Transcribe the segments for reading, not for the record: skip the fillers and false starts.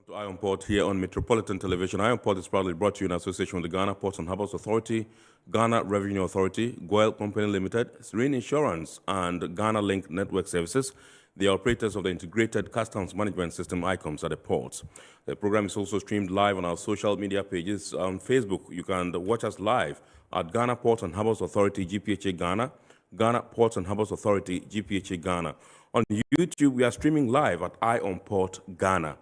To Ion Port here on Metropolitan Television. Ion Port is proudly brought to you in association with the Ghana Ports and Harbours Authority, Ghana Revenue Authority, Goyle Company Limited, Serene Insurance, and Ghana Link Network Services, the operators of the Integrated Customs Management System ICOMS at the ports. The program is also streamed live on our social media pages. On Facebook, you can watch us live at Ghana Ports and Harbours Authority, GPHA Ghana, Ghana Ports and Harbours Authority, GPHA Ghana. On YouTube, we are streaming live at Ion Port Ghana.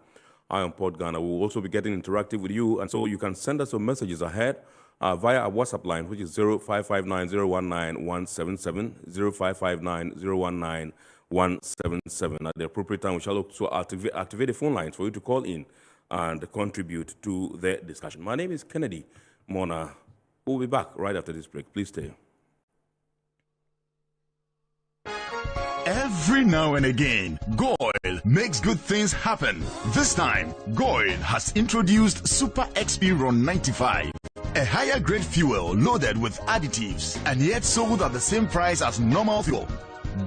Ion Port Ghana. We'll also be getting interactive with you, and so you can send us your messages ahead via our WhatsApp line, which is 0559-019-177, 0559-019-177. At the appropriate time, we shall also activate the phone lines for you to call in and contribute to the discussion. My name is Kennedy Mona. We'll be back right after this break. Please stay. Every now and again, Goyle makes good things happen. This time, Goyle has introduced Super XP Ron 95, a higher grade fuel loaded with additives and yet sold at the same price as normal fuel.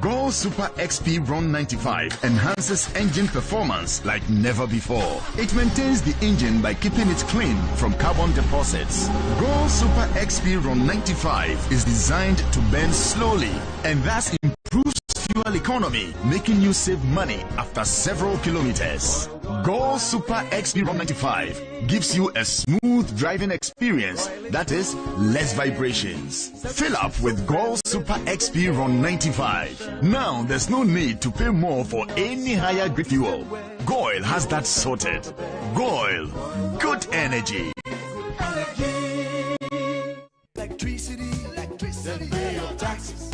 Goyle Super XP Ron 95 enhances engine performance like never before. It maintains the engine by keeping it clean from carbon deposits. Goyle Super XP Ron 95 is designed to burn slowly and thus improves fuel economy, making you save money after several kilometers. Goyle Super XP Ron 95 gives you a smooth driving experience that is less vibrations. Fill up with Goyle Super XP Ron 95. Now there's no need to pay more for any higher grade fuel. Goyle has that sorted. Goyle, good energy. Electricity, pay your taxes.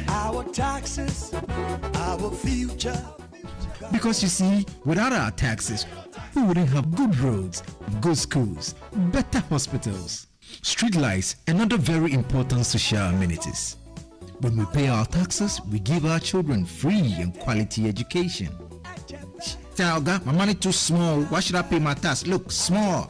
Our taxes, our future. Because you see, without our taxes, we wouldn't have good roads, good schools, better hospitals, street lights, and other very important social amenities. When we pay our taxes, we give our children free and quality education. Talga, my money too small. Why should I pay my tax? Look, small.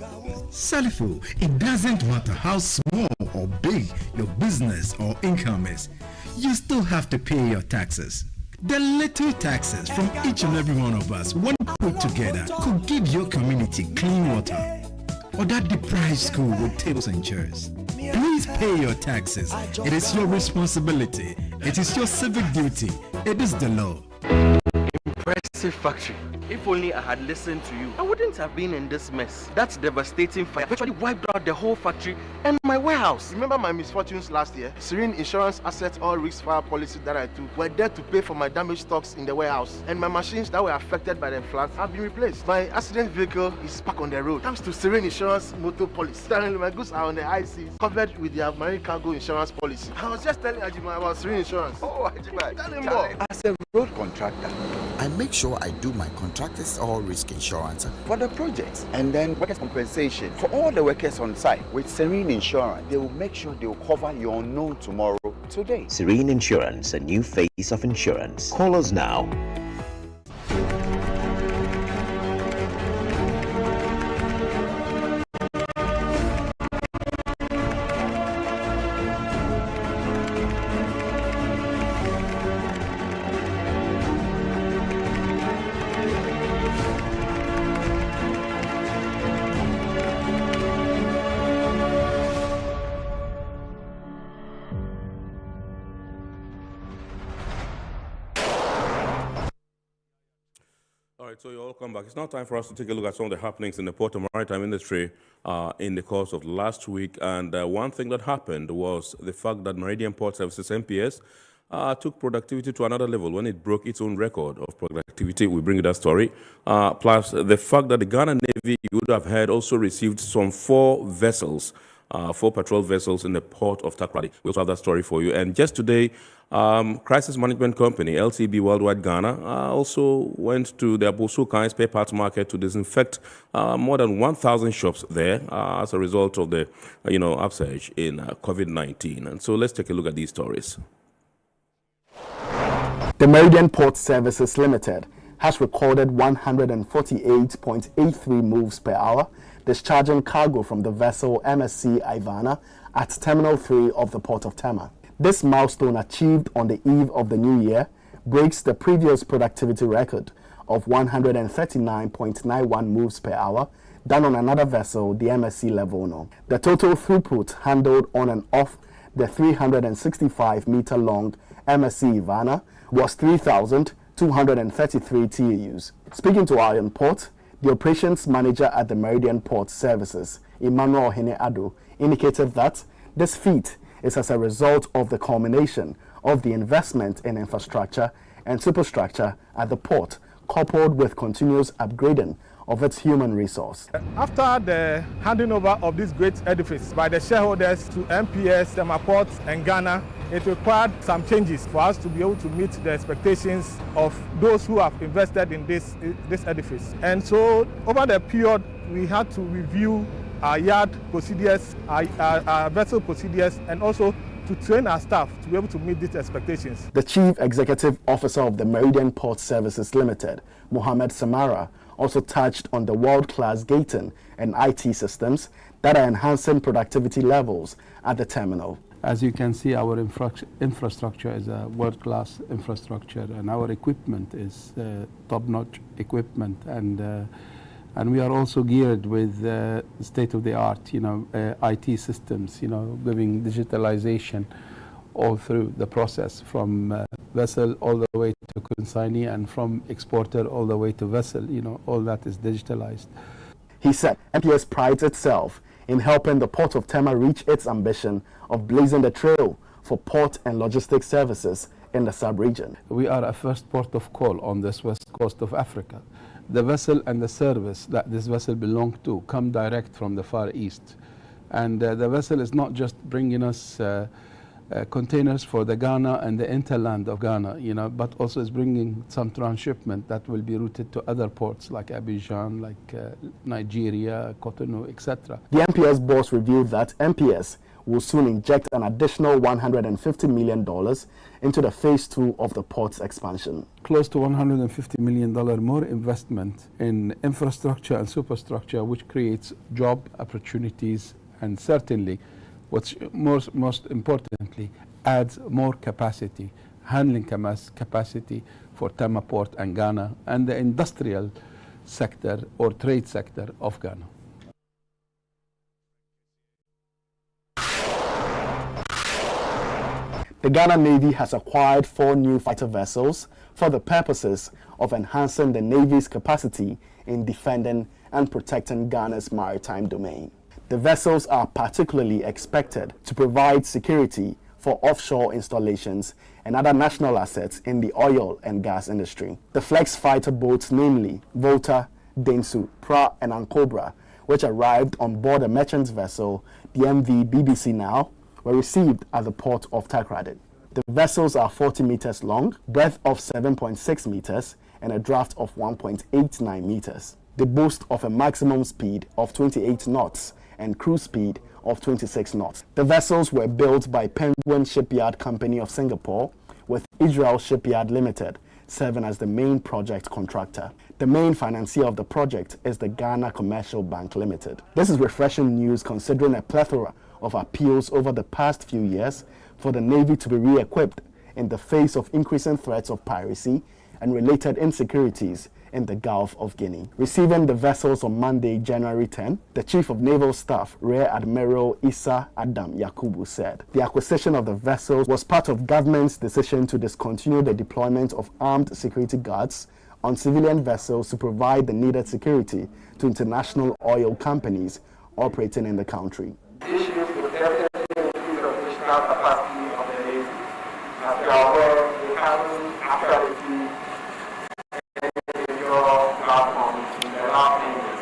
Salifo, it doesn't matter how small or big your business or income is. You still have to pay your taxes. The little taxes from each and every one of us, when put together, could give your community clean water or that deprived school with tables and chairs. Please pay your taxes. It is your responsibility. It is your civic duty. It is the law. Impressive factory. If only I had listened to you, I wouldn't have been in this mess. That devastating fire virtually wiped out the whole factory and my warehouse. Remember my misfortunes last year? Serene Insurance Asset All Risk Fire policy that I took were there to pay for my damaged stocks in the warehouse. And my machines that were affected by the floods have been replaced. My accident vehicle is back on the road thanks to Serene Insurance motor policy. Currently, my goods are on the high seas, covered with their marine cargo insurance policy. I was just telling Ajima about Serene Insurance. Oh, Ajima, tell him more. As a road contractor, I make sure I do my contractors all risk insurance for the projects and then workers' compensation for all the workers on site. With Serene Insurance, they will make sure they will cover your unknown tomorrow today. Serene Insurance, a new face of insurance. Call us now. So you're all come back. It's now time for us to take a look at some of the happenings in the port and maritime industry in the course of last week. And one thing that happened was the fact that Meridian Port Services, MPS, took productivity to another level when it broke its own record of productivity. We bring you that story. Plus the fact that the Ghana Navy, you would have heard, also received some 4 vessels, 4 patrol vessels in the port of Takoradi. We also have that story for you. And just today, Crisis Management Company, LCB Worldwide Ghana, also went to the Abosukai spare parts market to disinfect more than 1,000 shops there as a result of the upsurge in COVID-19. And so let's take a look at these stories. The Meridian Port Services Limited has recorded 148.83 moves per hour, discharging cargo from the vessel MSC Ivana at Terminal 3 of the Port of Tema. This milestone, achieved on the eve of the new year, breaks the previous productivity record of 139.91 moves per hour done on another vessel, the MSC Levono. The total throughput handled on and off the 365-meter long MSC Ivana was 3,233 TEUs. Speaking to Iron Port, the operations manager at the Meridian Port Services, Emmanuel Hene Ado, indicated that this feat is as a result of the culmination of the investment in infrastructure and superstructure at the port, coupled with continuous upgrading of its human resource. After the handing over of this great edifice by the shareholders to MPS, Tema Port and Ghana, it required some changes for us to be able to meet the expectations of those who have invested in this edifice. And so over the period, we had to review our yard procedures, our vessel procedures, and also to train our staff to be able to meet these expectations. The Chief Executive Officer of the Meridian Port Services Limited, Mohammed Samara, also touched on the world-class gating and IT systems that are enhancing productivity levels at the terminal. As you can see, our infrastructure is a world-class infrastructure, and our equipment is top-notch equipment, and we are also geared with state-of-the-art, IT systems, giving digitalization all through the process, from vessel all the way to consignee, and from exporter all the way to vessel. All that is digitalized. He said MPS prides itself in helping the Port of Tema reach its ambition of blazing the trail for port and logistics services in the sub-region. We are a first port of call on this west coast of Africa. The vessel and the service that this vessel belongs to come direct from the Far East. And the vessel is not just bringing us containers for the Ghana and the interland of Ghana, but also is bringing some transshipment that will be routed to other ports like Abidjan, like Nigeria, Cotonou, etc. The MPS boss revealed that MPS will soon inject an additional $150 million into the phase 2 of the port's expansion. Close to $150 million more investment in infrastructure and superstructure, which creates job opportunities, and certainly, what's most importantly, adds more capacity, handling capacity for Tema Port and Ghana and the industrial sector or trade sector of Ghana. The Ghana Navy has acquired 4 new fighter vessels for the purposes of enhancing the Navy's capacity in defending and protecting Ghana's maritime domain. The vessels are particularly expected to provide security for offshore installations and other national assets in the oil and gas industry. The flex fighter boats, namely Volta, Densu, Pra, and Ancobra, which arrived on board a merchant vessel, the MV BBC Now, were received at the port of Takoradi. The vessels are 40 meters long, breadth of 7.6 meters, and a draft of 1.89 meters. They boast of a maximum speed of 28 knots and cruise speed of 26 knots. The vessels were built by Penguin Shipyard Company of Singapore, with Israel Shipyard Limited serving as the main project contractor. The main financier of the project is the Ghana Commercial Bank Limited. This is refreshing news considering a plethora of appeals over the past few years for the Navy to be re-equipped in the face of increasing threats of piracy and related insecurities in the Gulf of Guinea. Receiving the vessels on Monday, January 10, the Chief of Naval Staff, Rear Admiral Issa Adam Yakubu, said the acquisition of the vessels was part of government's decision to discontinue the deployment of armed security guards on civilian vessels to provide the needed security to international oil companies operating in the country. Issues will definitely increase the operational capacity of the Navy. As you are aware, we haven't actually your platforms in the last years.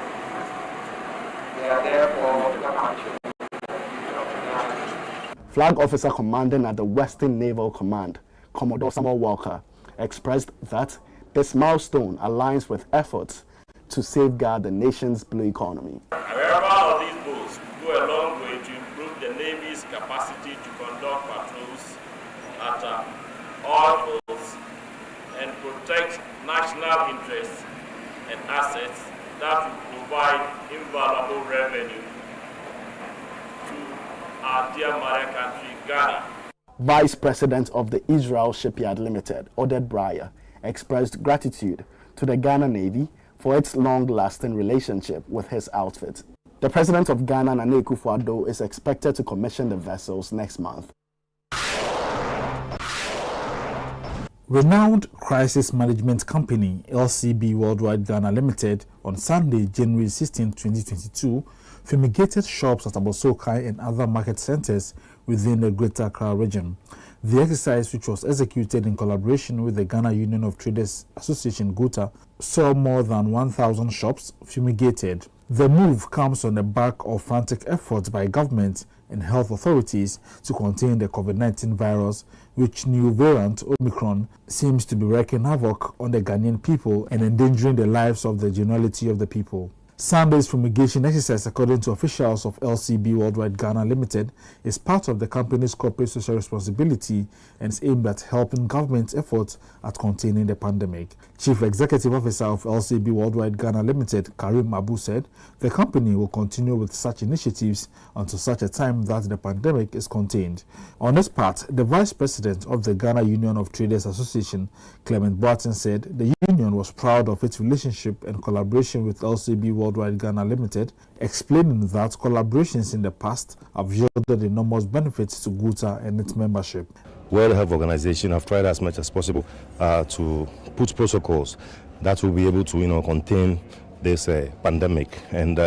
They are there for the country. Flag Officer Commanding at the Western Naval Command, Commodore Samuel Walker, expressed that this milestone aligns with efforts to safeguard the nation's blue economy. However, all these boats go a long way to improve the Navy's capacity to conduct patrols at all ports and protect national interests and assets that will provide invaluable revenue to our dear mother country, Ghana. Vice President of the Israel Shipyard Limited, Oded Breyer, expressed gratitude to the Ghana Navy for its long-lasting relationship with his outfit. The president of Ghana, Nana Akufo-Addo, is expected to commission the vessels next month. Renowned crisis management company LCB Worldwide Ghana Limited on Sunday, January 16, 2022, fumigated shops at Abosokai and other market centers within the Greater Accra region. The exercise, which was executed in collaboration with the Ghana Union of Traders Association (GUTA), saw more than 1,000 shops fumigated. The move comes on the back of frantic efforts by government and health authorities to contain the COVID-19 virus, which new variant Omicron seems to be wreaking havoc on the Ghanaian people and endangering the lives of the generality of the people. Sunday's fumigation exercise, according to officials of LCB Worldwide Ghana Limited, is part of the company's corporate social responsibility and is aimed at helping government efforts at containing the pandemic. Chief Executive Officer of LCB Worldwide Ghana Limited, Karim Abu, said the company will continue with such initiatives until such a time that the pandemic is contained. On his part, the Vice President of the Ghana Union of Traders Association, Clement Boateng, said the union was proud of its relationship and collaboration with LCB Worldwide Ghana Limited, explaining that collaborations in the past have yielded enormous benefits to GUTA and its membership. World Health Organization have tried as much as possible to put protocols that will be able to, contain this pandemic, and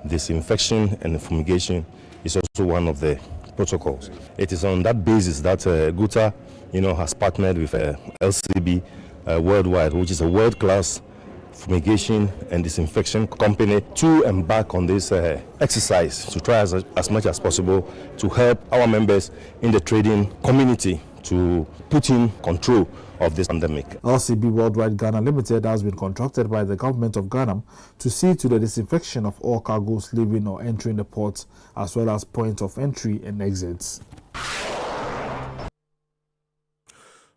disinfection and fumigation is also one of the protocols. It is on that basis that GUTA, has partnered with LCB Worldwide, which is a world-class fumigation and disinfection company, to embark on this exercise to try as much as possible to help our members in the trading community to put in control of this pandemic. LCB Worldwide Ghana Limited has been contracted by the government of Ghana to see to the disinfection of all cargoes leaving or entering the port, as well as points of entry and exits.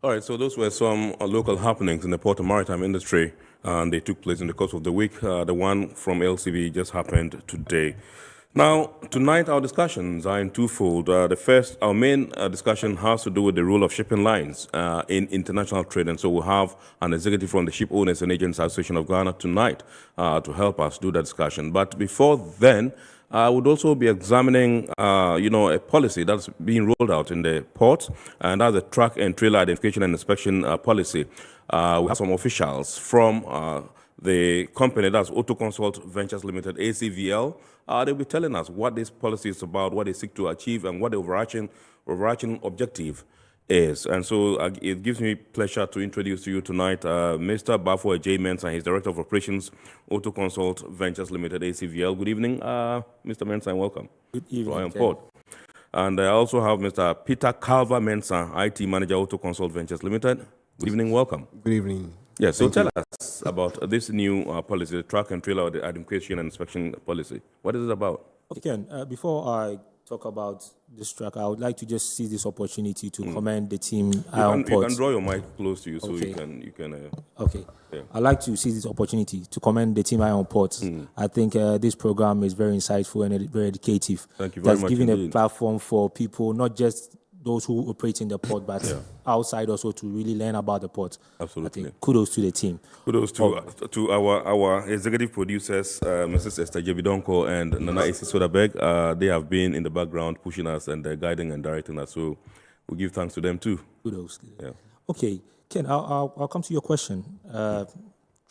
All right, so those were some local happenings in the port and maritime industry, and they took place in the course of the week. The one from LCB just happened today. Now, tonight our discussions are in twofold. Our main discussion has to do with the role of shipping lines in international trade, and so we'll have an executive from the Ship Owners and Agents Association of Ghana tonight to help us do that discussion. But before then, I would also be examining, a policy that's being rolled out in the port, and that's the track and trailer identification and inspection policy. We have some officials from the company, that's Auto Consult Ventures Limited, ACVL. They'll be telling us what this policy is about, what they seek to achieve, and what the overarching objective is. And so it gives me pleasure to introduce to you tonight Mr. Bafo J. Mensah. He's Director of Operations, Auto Consult Ventures Limited, ACVL. Good evening, Mr. Mensah, and welcome. Good evening. To Port. And I also have Mr. Peter Calver Mensah, IT Manager, Auto Consult Ventures Limited. Good evening, welcome. Good evening. Yes, so tell us about this new policy, the track and trailer identification and inspection policy. What is it about? Okay, Ken, before I talk about this track, I would like to just seize this opportunity to commend the team. You can draw your mic close to you, so you can. Okay. Yeah. I'd like to seize this opportunity to commend the team Iron Ports. I think this program is very insightful and very educative. Thank you very much. That's giving indeed. a platform for people, not just those who operate in the port, but outside also, to really learn about the port. Absolutely. I think kudos to the team. Kudos to our executive producers, Mrs. Esther Jebidonko and Nana Esi Sodabeg. They have been in the background pushing us and guiding and directing us. So we give thanks to them too. Kudos. Yeah. Okay, Ken, I'll come to your question.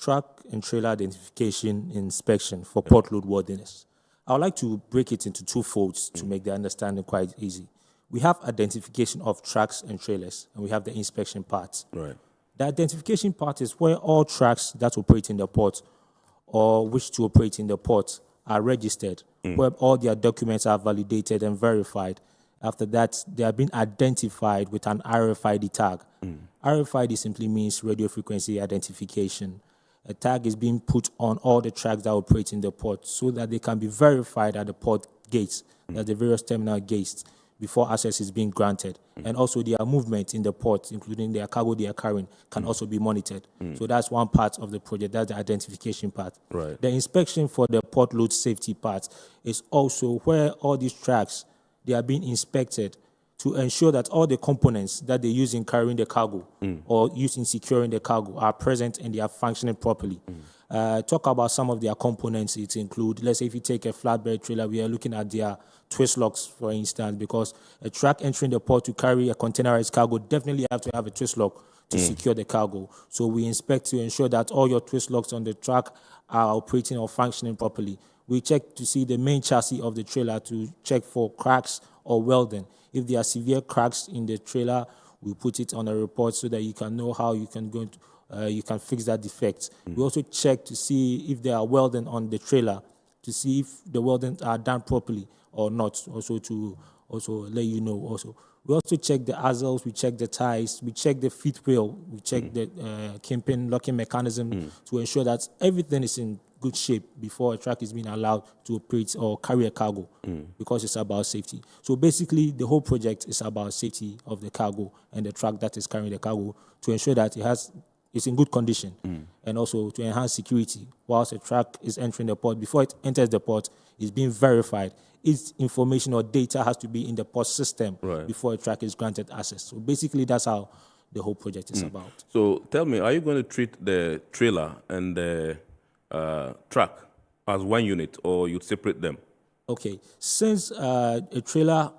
Track and trailer identification inspection for port load worthiness. I would like to break it into two folds to make the understanding quite easy. We have identification of tracks and trailers, and we have the inspection part. Right. The identification part is where all tracks that operate in the port or wish to operate in the port are registered, where all their documents are validated and verified. After that, they have been identified with an RFID tag. RFID simply means radio frequency identification. A tag is being put on all the tracks that operate in the port so that they can be verified at the port gates, at the various terminal gates, before access is being granted. And also their movement in the port, including their cargo they are carrying, can also be monitored. So that's one part of the project, that's the identification part. Right. The inspection for the port load safety part is also where all these tracks, they are being inspected to ensure that all the components that they use in carrying the cargo or used in securing the cargo are present and they are functioning properly. Talk about some of their components. It include, let's say if you take a flatbed trailer, we are looking at their twist locks, for instance, because a truck entering the port to carry a containerized cargo definitely have to have a twist lock to secure the cargo. So we inspect to ensure that all your twist locks on the truck are operating or functioning properly. We check to see the main chassis of the trailer to check for cracks or welding. If there are severe cracks in the trailer, we put it on a report so that you can know how you can go you can fix that defect. We also check to see if there are welding on the trailer, to see if the welding are done properly or not, also to let you know also. We also check the axles, we check the ties, we check the fifth wheel, we check the kimping, locking mechanism to ensure that everything is in good shape before a truck is being allowed to operate or carry a cargo, because it's about safety. So basically, the whole project is about safety of the cargo and the truck that is carrying the cargo to ensure that it's in good condition, and also to enhance security. Whilst a truck is entering the port, before it enters the port, it's being verified. Its information or data has to be in the port system before a truck is granted access. So basically, that's how the whole project is about. So tell me, are you going to treat the trailer and the truck as one unit, or you separate them? Okay, since a trailer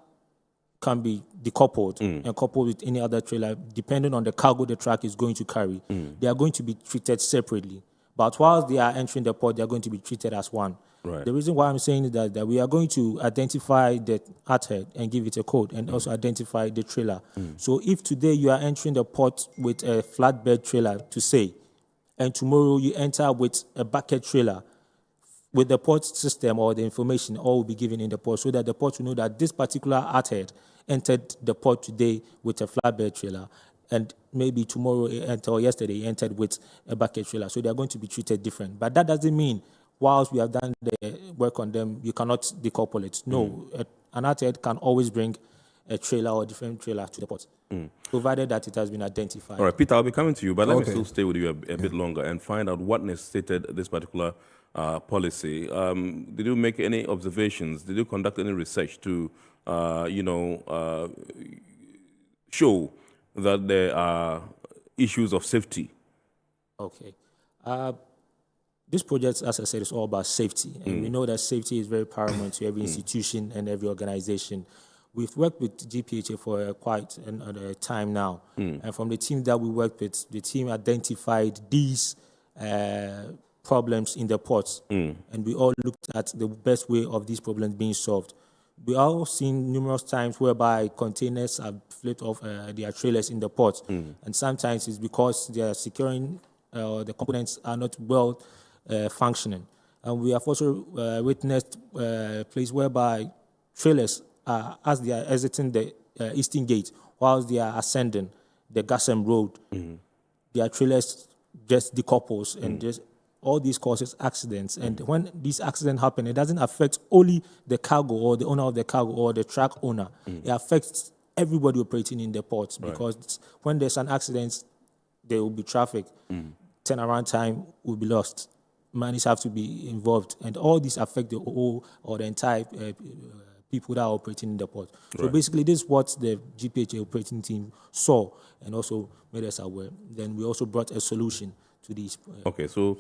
can be decoupled and coupled with any other trailer, depending on the cargo the truck is going to carry, they are going to be treated separately. But while they are entering the port, they are going to be treated as one. The reason why I'm saying is that we are going to identify the arthead and give it a code, and also identify the trailer. So if today you are entering the port with a flatbed trailer, to say, and tomorrow you enter with a bucket trailer, with the port system or the information, all will be given in the port, so that the port will know that this particular arthead entered the port today with a flatbed trailer, and maybe tomorrow or yesterday he entered with a bucket trailer. So they are going to be treated different. But that doesn't mean whilst we have done the work on them, you cannot decouple it. No, an arthead can always bring a trailer or a different trailer to the port, provided that it has been identified. All right, Peter, I'll be coming to you, but let me still stay with you a bit longer and find out what necessitated this particular policy. Did you make any observations? Did you conduct any research to, show that there are issues of safety? Okay. This project, as I said, is all about safety. And we know that safety is very paramount to every institution and every organization. We've worked with GPHA for quite a time now. And from the team that we worked with, the team identified these problems in the ports. And we all looked at the best way of these problems being solved. We all seen numerous times whereby containers are flipped off their trailers in the port. And sometimes it's because they are securing, the components are not well functioning. And we have also witnessed a place whereby trailers, as they are exiting the eastern gate, whilst they are ascending the Gassam Road, their trailers just decouples and just all these causes accidents. And when these accidents happen, it doesn't affect only the cargo or the owner of the cargo or the truck owner. It affects everybody operating in the ports, because when there's an accident, there will be traffic. Turnaround time will be lost. Monies have to be involved. And all these affect the whole or the entire people that are operating in the port. So basically, this is what the GPHA operating team saw and also made us aware. Then we also brought a solution to these. Okay, so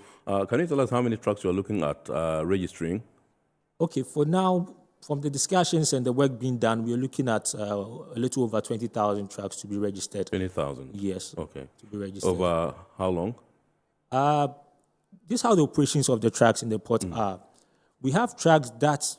can you tell us how many trucks you are looking at registering? Okay, for now, from the discussions and the work being done, we are looking at a little over 20,000 trucks to be registered. 20,000? Yes. Okay. To be registered. Over how long? This is how the operations of the trucks in the port are. We have trucks that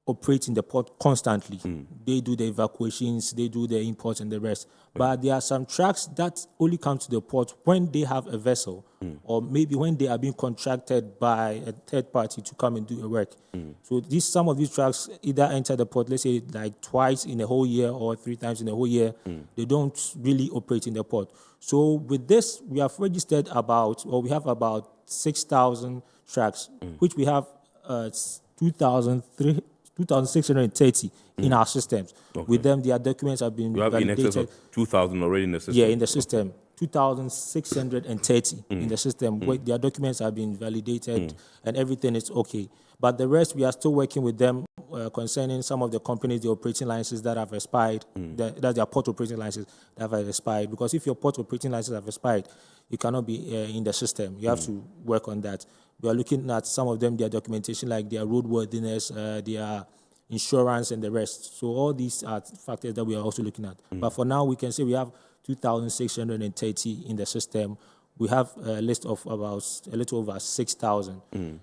operate in the port constantly. They do the evacuations, they do the imports and the rest. But there are some trucks that only come to the port when they have a vessel, or maybe when they are being contracted by a third party to come and do the work. So some of these trucks either enter the port, let's say like twice in a whole year or 3 times in a whole year. They don't really operate in the port. So with this, we have registered we have about 6,000 trucks, which we have 2,630 in our systems. With them, their documents have been validated. You have in excess of 2,000 already in the system? Yeah, in the system. 2,630 in the system where their documents have been validated and everything is okay. But the rest, we are still working with them concerning some of the companies, the operating licenses that have expired, that's their port operating licenses that have expired. Because if your port operating license have expired, you cannot be in the system. You have to work on that. We are looking at some of them, their documentation, like their roadworthiness, their insurance, and the rest. So all these are factors that we are also looking at. But for now, we can say we have 2,630 in the system. We have a list of about a little over 6,000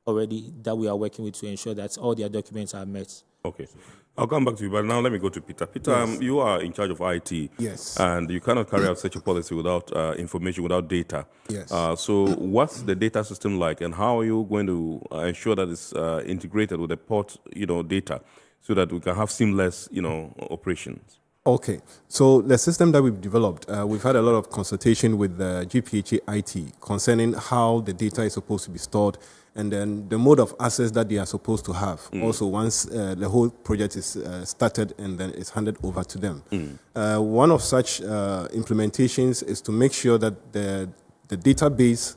already that we are working with to ensure that all their documents are met. Okay. I'll come back to you, but now let me go to Peter. Peter, Yes. You are in charge of IT. Yes. And you cannot carry out such a policy without information, without data. Yes. So what's the data system like, and how are you going to ensure that it's integrated with the port, data, so that we can have seamless, operations? Okay, so the system that we've developed, we've had a lot of consultation with the GPHA IT concerning how the data is supposed to be stored and then the mode of access that they are supposed to have. Also, once the whole project is started and then it's handed over to them. One of such implementations is to make sure that the database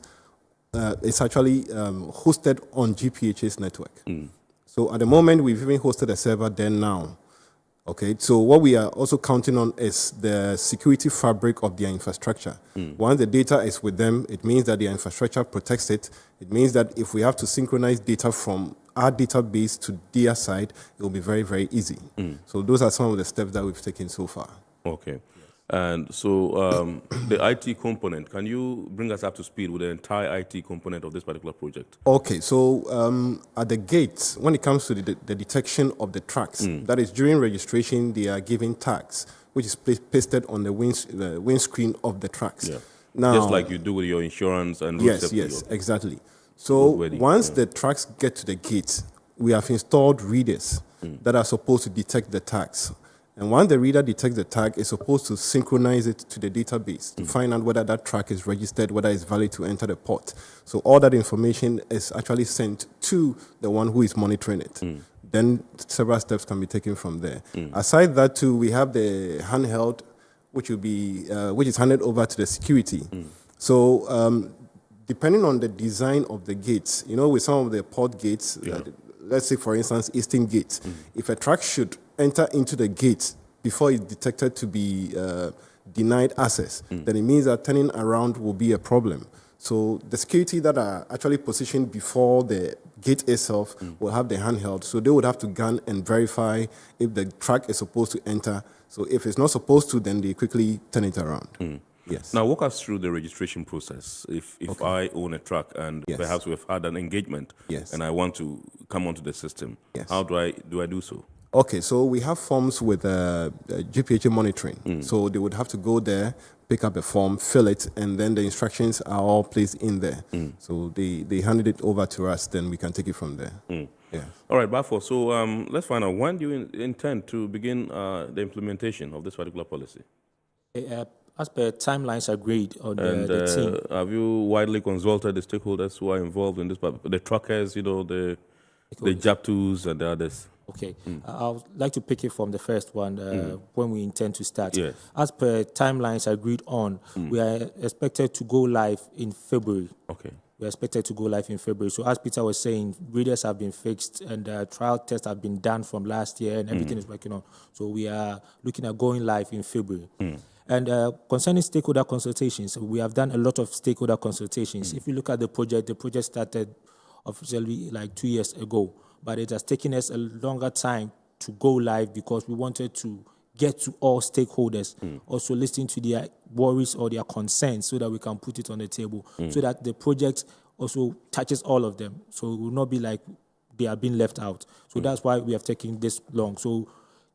is actually hosted on GPHA's network. So at the moment, we've even hosted a server there now. Okay, so what we are also counting on is the security fabric of their infrastructure. Once the data is with them, it means that their infrastructure protects it. It means that if we have to synchronize data from our database to their side, it will be very, very easy. So those are some of the steps that we've taken so far. Okay. And so the IT component, can you bring us up to speed with the entire IT component of this particular project? Okay, so at the gate, when it comes to the detection of the tracks, that is during registration, they are given tags, which is pasted on the windscreen of the tracks. Yeah. Now, just like you do with your insurance and yes, exactly. So once the tracks get to the gate, we have installed readers that are supposed to detect the tags. And once the reader detects the tag, it's supposed to synchronize it to the database to find out whether that track is registered, whether it's valid to enter the port. So all that information is actually sent to the one who is monitoring it. Then several steps can be taken from there. Aside that too, we have the handheld, which is handed over to the security. So depending on the design of the gates, with some of the port gates, let's say for instance, Eastern Gate, if a truck should enter into the gate before it's detected to be denied access, then it means that turning around will be a problem. So the security that are actually positioned before the gate itself will have the handheld. So they would have to gun and verify if the truck is supposed to enter. So if it's not supposed to, then they quickly turn it around. Yes. Now, walk us through the registration process. If I own a truck and perhaps we've had an engagement and I want to come onto the system, how do I do so? Okay, so we have forms with GPHA monitoring. So they would have to go there, pick up a form, fill it, and then the instructions are all placed in there. So they handed it over to us, then we can take it from there. Yeah. All right, Bafo, so let's find out, when do you intend to begin the implementation of this particular policy? As per timelines agreed on the team. Have you widely consulted the stakeholders who are involved in this, the truckers, the JAPTOs and the others? Okay, I would like to pick it from the first one, when we intend to start. Yes. As per timelines agreed on, we are expected to go live in February. Okay. We are expected to go live in February. So as Peter was saying, readers have been fixed and trial tests have been done from last year and everything is working on. So we are looking at going live in February. And concerning stakeholder consultations, we have done a lot of stakeholder consultations. If you look at the project started officially like 2 years ago, but it has taken us a longer time to go live because we wanted to get to all stakeholders, also listen to their worries or their concerns so that we can put it on the table, so that the project also touches all of them. So it will not be like they are being left out. So that's why we have taken this long. So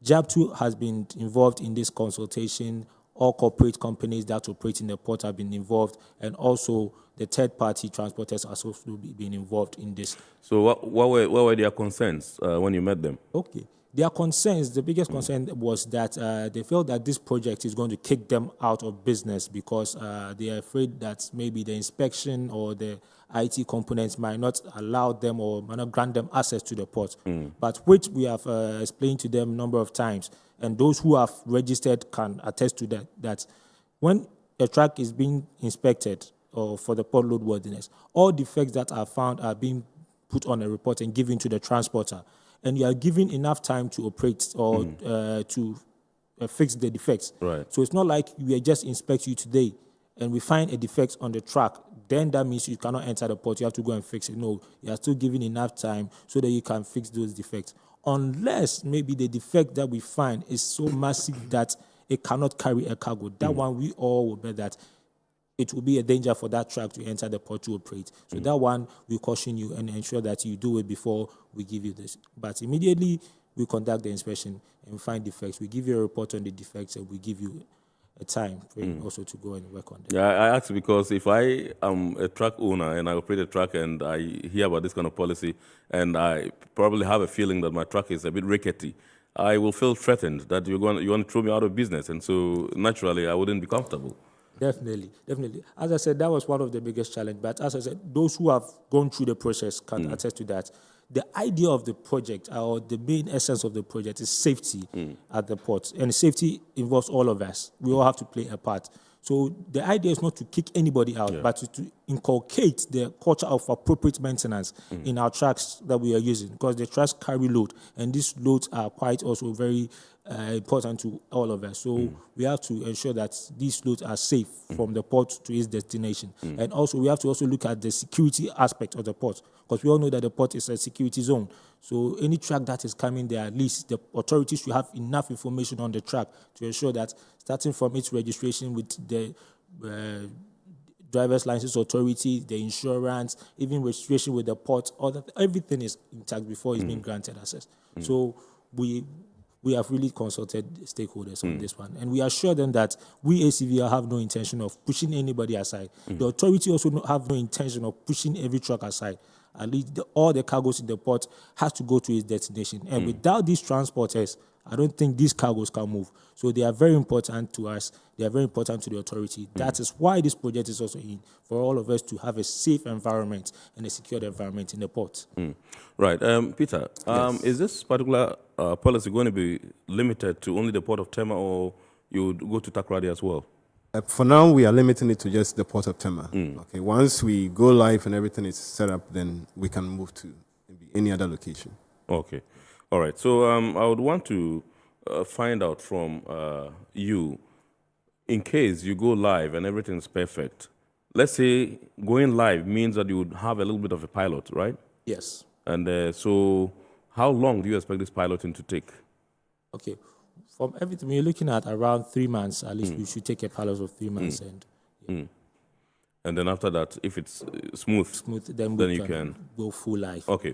JAP2 has been involved in this consultation. All corporate companies that operate in the port have been involved, and also the third-party transporters are also being involved in this. So what were their concerns when you met them? Okay. Their concerns, the biggest concern was that they felt that this project is going to kick them out of business because they are afraid that maybe the inspection or the IT components might not allow them or might not grant them access to the port. But which we have explained to them a number of times, and those who have registered can attest to that when a track is being inspected or for the port loadworthiness, all defects that are found are being put on a report and given to the transporter. And you are given enough time to operate or to fix the defects. Right. So it's not like we just inspect you today and we find a defect on the track, then that means you cannot enter the port. You have to go and fix it. No, you are still given enough time so that you can fix those defects. Unless maybe the defect that we find is so massive that it cannot carry a cargo. That one, we all will bet that it will be a danger for that track to enter the port to operate. So that one, we caution you and ensure that you do it before we give you this. But immediately we conduct the inspection and find defects. We give you a report on the defects and we give you a time for you also to go and work on them. Yeah, I ask because if I am a truck owner and I operate a truck and I hear about this kind of policy and I probably have a feeling that my truck is a bit rickety, I will feel threatened that you want to throw me out of business. And so naturally, I wouldn't be comfortable. Definitely. As I said, that was one of the biggest challenges. But as I said, those who have gone through the process can attest to that. The idea of the project, or the main essence of the project, is safety at the port. And safety involves all of us. We all have to play a part. So the idea is not to kick anybody out, but to inculcate the culture of appropriate maintenance in our trucks that we are using, because the trucks carry load, and these loads are quite also very important to all of us. So we have to ensure that these loads are safe from the port to its destination. And also we have to also look at the security aspect of the port, because we all know that the port is a security zone. So any truck that is coming there, at least the authorities should have enough information on the truck to ensure that starting from its registration with the driver's license authority, the insurance, even registration with the port, all that, everything is intact before it's being granted access. So we have really consulted stakeholders on this one. And we assure them that we, ACVR, have no intention of pushing anybody aside. The authority also have no intention of pushing every truck aside. At least all the cargoes in the port has to go to its destination. And without these transporters, I don't think these cargoes can move. So they are very important to us. They are very important to the authority. That is why this project is also in, for all of us to have a safe environment and a secured environment in the port. Right. Peter, is this particular policy going to be limited to only the port of Tema, or you would go to Takoradi as well? For now, we are limiting it to just the port of Tema. Okay. Once we go live and everything is set up, then we can move to maybe any other location. Okay. All right. So I would want to find out from you, in case you go live and everything's perfect, let's say going live means that you would have a little bit of a pilot, right? Yes. And so how long do you expect this piloting to take? Okay. From everything, we're looking at around 3 months. At least we should take a pilot of 3 months. And then after that, if it's smooth, then you can go full live. Okay.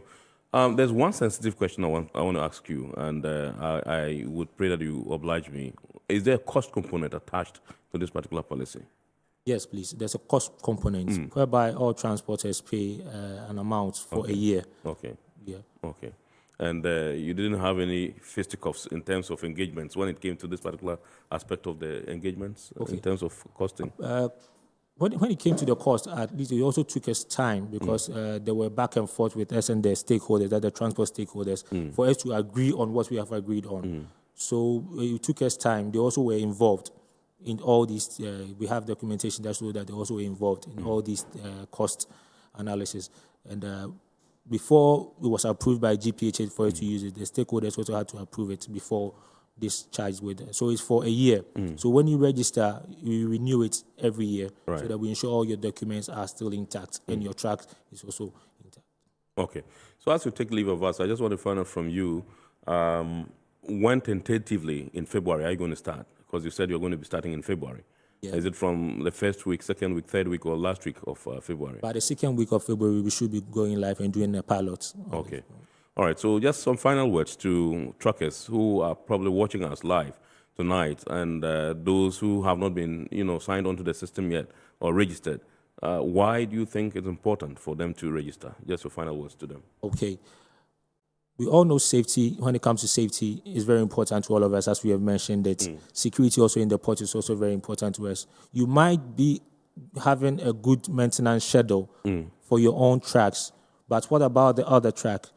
There's one sensitive question I want to ask you, and I would pray that you oblige me. Is there a cost component attached to this particular policy? Yes, please. There's a cost component whereby all transporters pay an amount for a year. Okay. Yeah. Okay. And you didn't have any fisticuffs in terms of engagements when it came to this particular aspect of the engagements in terms of costing? When it came to the cost, at least it also took us time because there were back and forth with us and the stakeholders, the transport stakeholders, for us to agree on what we have agreed on. So it took us time. They also were involved in all these. We have documentation that shows that they also were involved in all these cost analysis. And before it was approved by GPHA for us to use it, the stakeholders also had to approve it before this charge with it. So it's for a year. So when you register, you renew it every year so that we ensure all your documents are still intact and your track is also intact. Okay. So as you take leave of us, I just want to find out from you, when tentatively in February are you going to start? Because you said you're going to be starting in February. Yeah. Is it from the first week, second week, third week, or last week of February? By the second week of February, we should be going live and doing a pilot. Okay. All right, so just some final words to truckers who are probably watching us live tonight and those who have not been, signed onto the system yet or registered. Why do you think it's important for them to register? Just your final words to them. Okay. We all know safety, when it comes to safety, is very important to all of us, as we have mentioned that security also in the port is also very important to us. You might be having a good maintenance schedule for your own tracks, but what about the other track?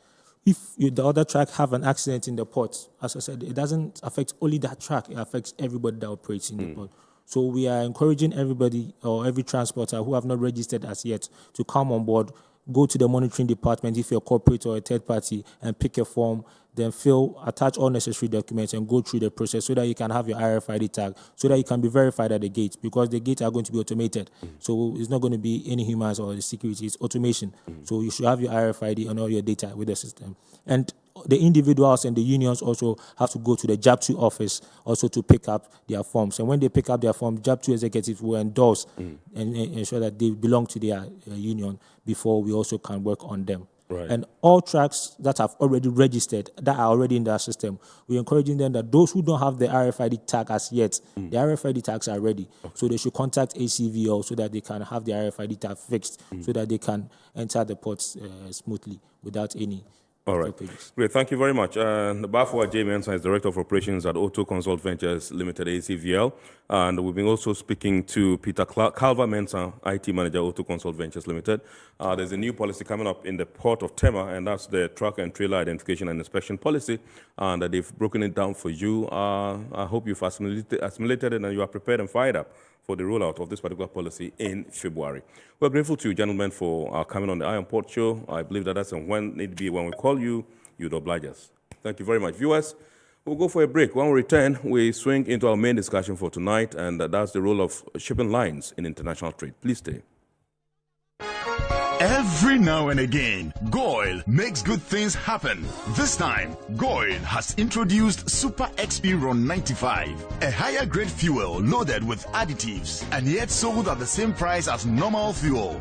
If the other track have an accident in the port, as I said, it doesn't affect only that track, it affects everybody that operates in the port. So we are encouraging everybody or every transporter who have not registered as yet to come on board, go to the monitoring department if you're a corporate or a third party and pick a form, then attach all necessary documents and go through the process so that you can have your RFID tag, so that you can be verified at the gate, because the gates are going to be automated. So it's not going to be any humans or the security, it's automation. So you should have your RFID and all your data with the system. And the individuals and the unions also have to go to the JAP2 office also to pick up their forms. And when they pick up their forms, JAP2 executives will endorse and ensure that they belong to their union before we also can work on them. Right. And all tracks that have already registered, that are already in their system, we're encouraging them that those who don't have the RFID tag as yet, the RFID tags are ready. Okay. So they should contact ACVO so that they can have the RFID tag fixed so that they can enter the ports smoothly without any. All right. Great. Thank you very much. Bafua J. Mensah is Director of Operations at Auto-Consult Ventures Limited, ACVL. And we've been also speaking to Peter Calva Mensah, IT Manager, Auto-Consult Ventures Limited. There's a new policy coming up in the port of Tema, and that's the truck and trailer identification and inspection policy. And they've broken it down for you. I hope you've assimilated it and you are prepared and fired up for the rollout of this particular policy in February. We're grateful to you, gentlemen, for coming on the Iron Port Show. I believe that that's when it be when we call you, you'd oblige us. Thank you very much. Viewers, we'll go for a break. When we return, we swing into our main discussion for tonight, and that's the role of shipping lines in international trade. Please stay. Every now and again, Goil makes good things happen. This time, Goil has introduced Super XP Ron 95, a higher grade fuel loaded with additives and yet sold at the same price as normal fuel.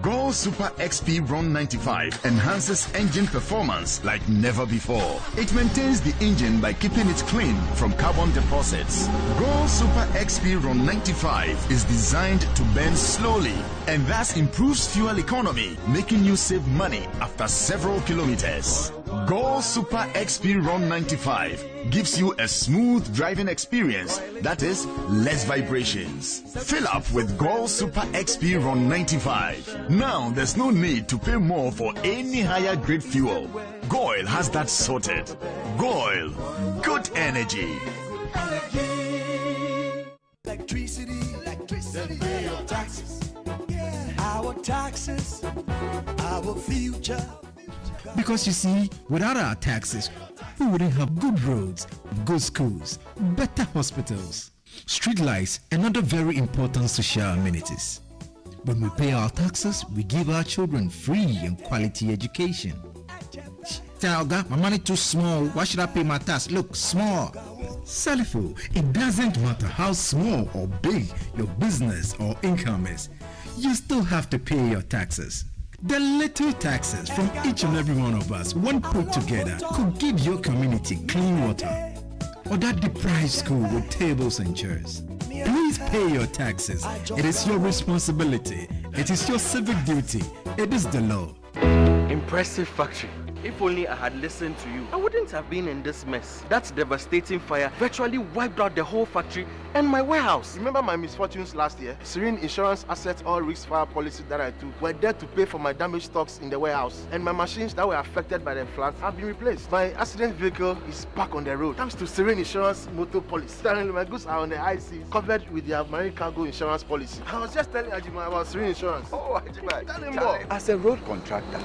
Go Super XP Ron 95 enhances engine performance like never before. It maintains the engine by keeping it clean from carbon deposits. Go Super XP Ron 95 is designed to burn slowly and thus improves fuel economy, making you save money after several kilometers. Go Super XP Ron 95 gives you a smooth driving experience, that is, less vibrations. Fill up with Go Super XP Ron 95. Now there's no need to pay more for any higher grade fuel. Goil has that sorted. Goil, good energy. Electricity, then pay your taxes. Our taxes, our future. Because you see, without our taxes, we wouldn't have good roads, good schools, better hospitals, street lights, and other very important social amenities. When we pay our taxes, we give our children free and quality education. Talga, my money too small. Why should I pay my tax? Look, small. Salifo, it doesn't matter how small or big your business or income is. You still have to pay your taxes. The little taxes from each and every one of us, when put together, could give your community clean water or that deprived school with tables and chairs. Please pay your taxes. It is your responsibility. It is your civic duty. It is the law. Impressive factory. If only I had listened to you, I wouldn't have been in this mess. That devastating fire virtually wiped out the whole factory and my warehouse. Remember my misfortunes last year? Serene Insurance Asset All Risk Fire policy that I took were there to pay for my damaged stocks in the warehouse, and my machines that were affected by the floods have been replaced. My accident vehicle is back on the road thanks to Serene Insurance motor policy. Currently, my goods are on the high seas, covered with their marine cargo insurance policy. I was just telling Ajima about Serene Insurance. Oh, Ajima, tell him more. As a road contractor,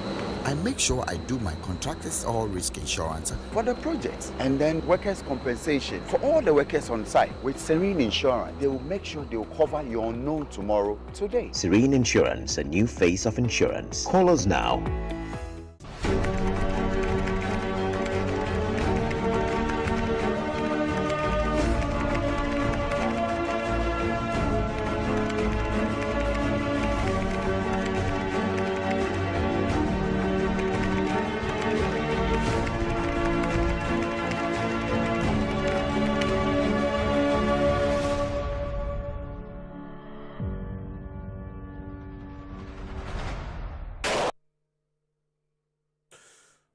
I make sure I do my contractors all risk insurance for the projects, and then workers' compensation for all the workers on site. With Serene Insurance, they will make sure they will cover your unknown tomorrow today. Serene Insurance, a new face of insurance. Call us now.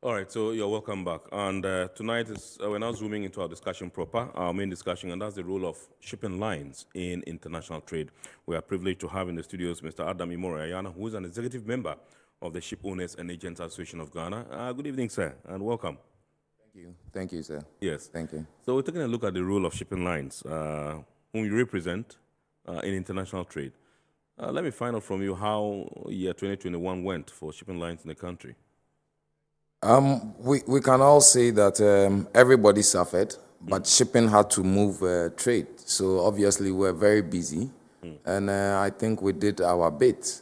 All right, so you're welcome back. And tonight we're now zooming into our discussion proper, our main discussion, and that's the role of shipping lines in international trade. We are privileged to have in the studios Mr. Adam Imore-Ayana, who is an executive member of the Ship Owners and Agents Association of Ghana. Good evening, sir, and welcome. Thank you. Thank you, sir. Yes. Thank you. So we're taking a look at the role of shipping lines, whom you represent, in international trade. Let me find out from you how year 2021 went for shipping lines in the country. We can all say that everybody suffered, but shipping had to move trade. So obviously we're very busy, and I think we did our bit.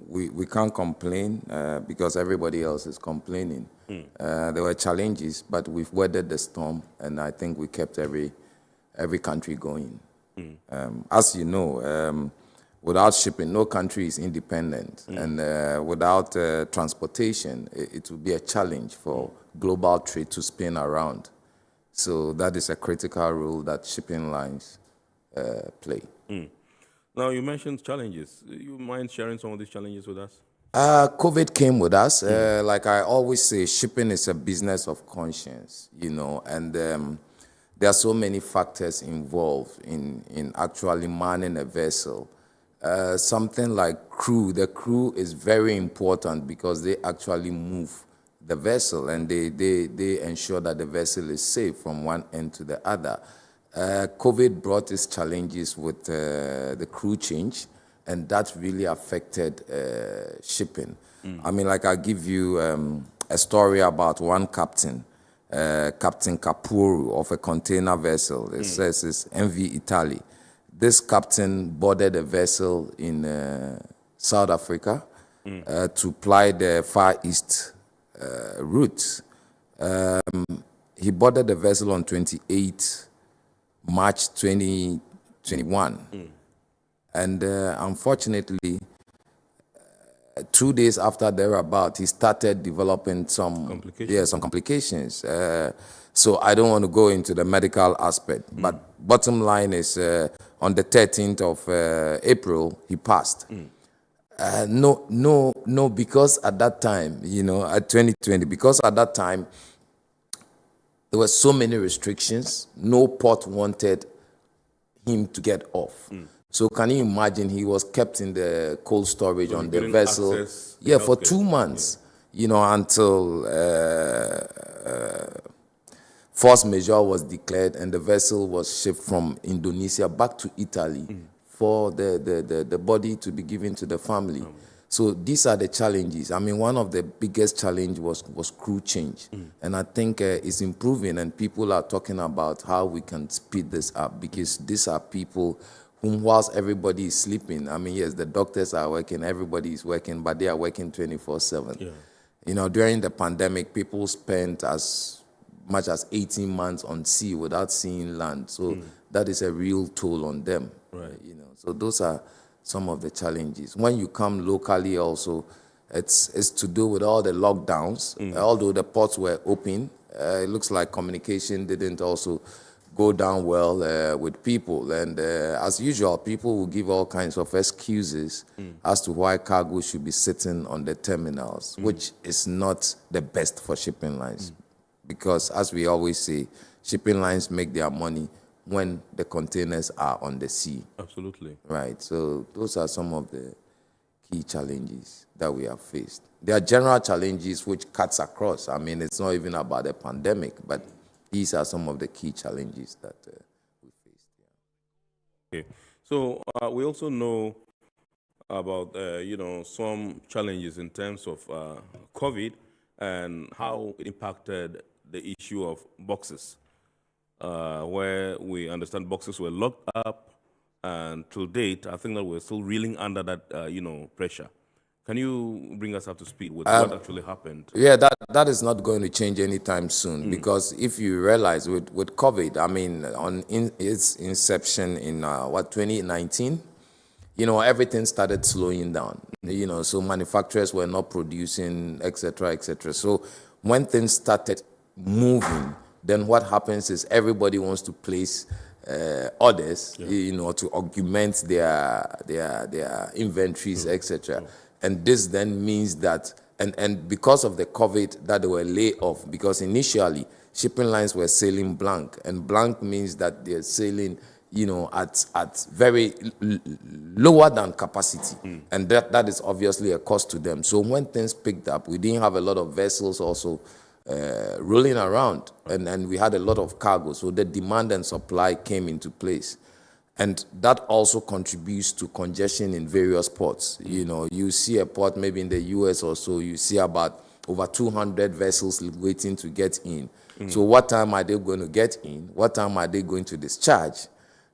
We can't complain because everybody else is complaining. There were challenges, but we've weathered the storm, and I think we kept every country going. As you know, without shipping, no country is independent, and without transportation, it will be a challenge for global trade to spin around. So that is a critical role that shipping lines play. Now, you mentioned challenges. You mind sharing some of these challenges with us? COVID came with us. Like I always say, shipping is a business of conscience, you know, and there are so many factors involved in actually manning a vessel. Something like crew. The crew is very important because they actually move the vessel and they ensure that the vessel is safe from one end to the other. COVID brought its challenges with the crew change, and that really affected shipping. I mean, like I'll give you a story about one captain, Captain Capuru of a container vessel. It says it's MV Italy. This captain boarded a vessel in South Africa to ply the Far East route. He boarded the vessel on 28 March 2021. And unfortunately, 2 days after thereabout, he started developing some complications. So I don't want to go into the medical aspect, but bottom line is on the 13th of April, he passed. No, because at that time, you know, at 2020, because at that time, there were so many restrictions, no port wanted him to get off. So can you imagine, he was kept in the cold storage on the vessel, for 2 months, you know, until force majeure was declared and the vessel was shipped from Indonesia back to Italy for the body to be given to the family. So these are the challenges. I mean, one of the biggest challenge was crew change. And I think it's improving, and people are talking about how we can speed this up, because these are people whom, whilst everybody is sleeping, I mean, yes, the doctors are working, everybody is working, but they are working 24/7. You know, during the pandemic, people spent as much as 18 months on sea without seeing land. So that is a real toll on them. You know, so those are some of the challenges. When you come locally also, it's to do with all the lockdowns. Although the ports were open, it looks like communication didn't also go down well with people. And as usual, people will give all kinds of excuses as to why cargo should be sitting on the terminals, which is not the best for shipping lines. Because as we always say, shipping lines make their money when the containers are on the sea. Absolutely. Right. So those are some of the key challenges that we have faced. There are general challenges which cuts across. I mean, it's not even about the pandemic, but these are some of the key challenges that we faced. Okay. So we also know about, you know, some challenges in terms of COVID and how it impacted the issue of boxes, where we understand boxes were locked up, and to date, I think that we're still reeling under that, you know, pressure. Can you bring us up to speed with what actually happened? Yeah, that is not going to change anytime soon, because if you realize with COVID, I mean, its inception in 2019, you know, everything started slowing down. You know, so manufacturers were not producing, etc., etc. So when things started moving, then what happens is everybody wants to place orders, you know, to augment their inventories, etc. And this then means that, and because of the COVID, that they were laid off, because initially shipping lines were sailing blank, and blank means that they're sailing, you know, at very lower than capacity, and that is obviously a cost to them. So when things picked up, we didn't have a lot of vessels also rolling around, and we had a lot of cargo. So the demand and supply came into place. And that also contributes to congestion in various ports. You know, you see a port maybe in the US or so, you see about over 200 vessels waiting to get in. So what time are they going to get in? What time are they going to discharge?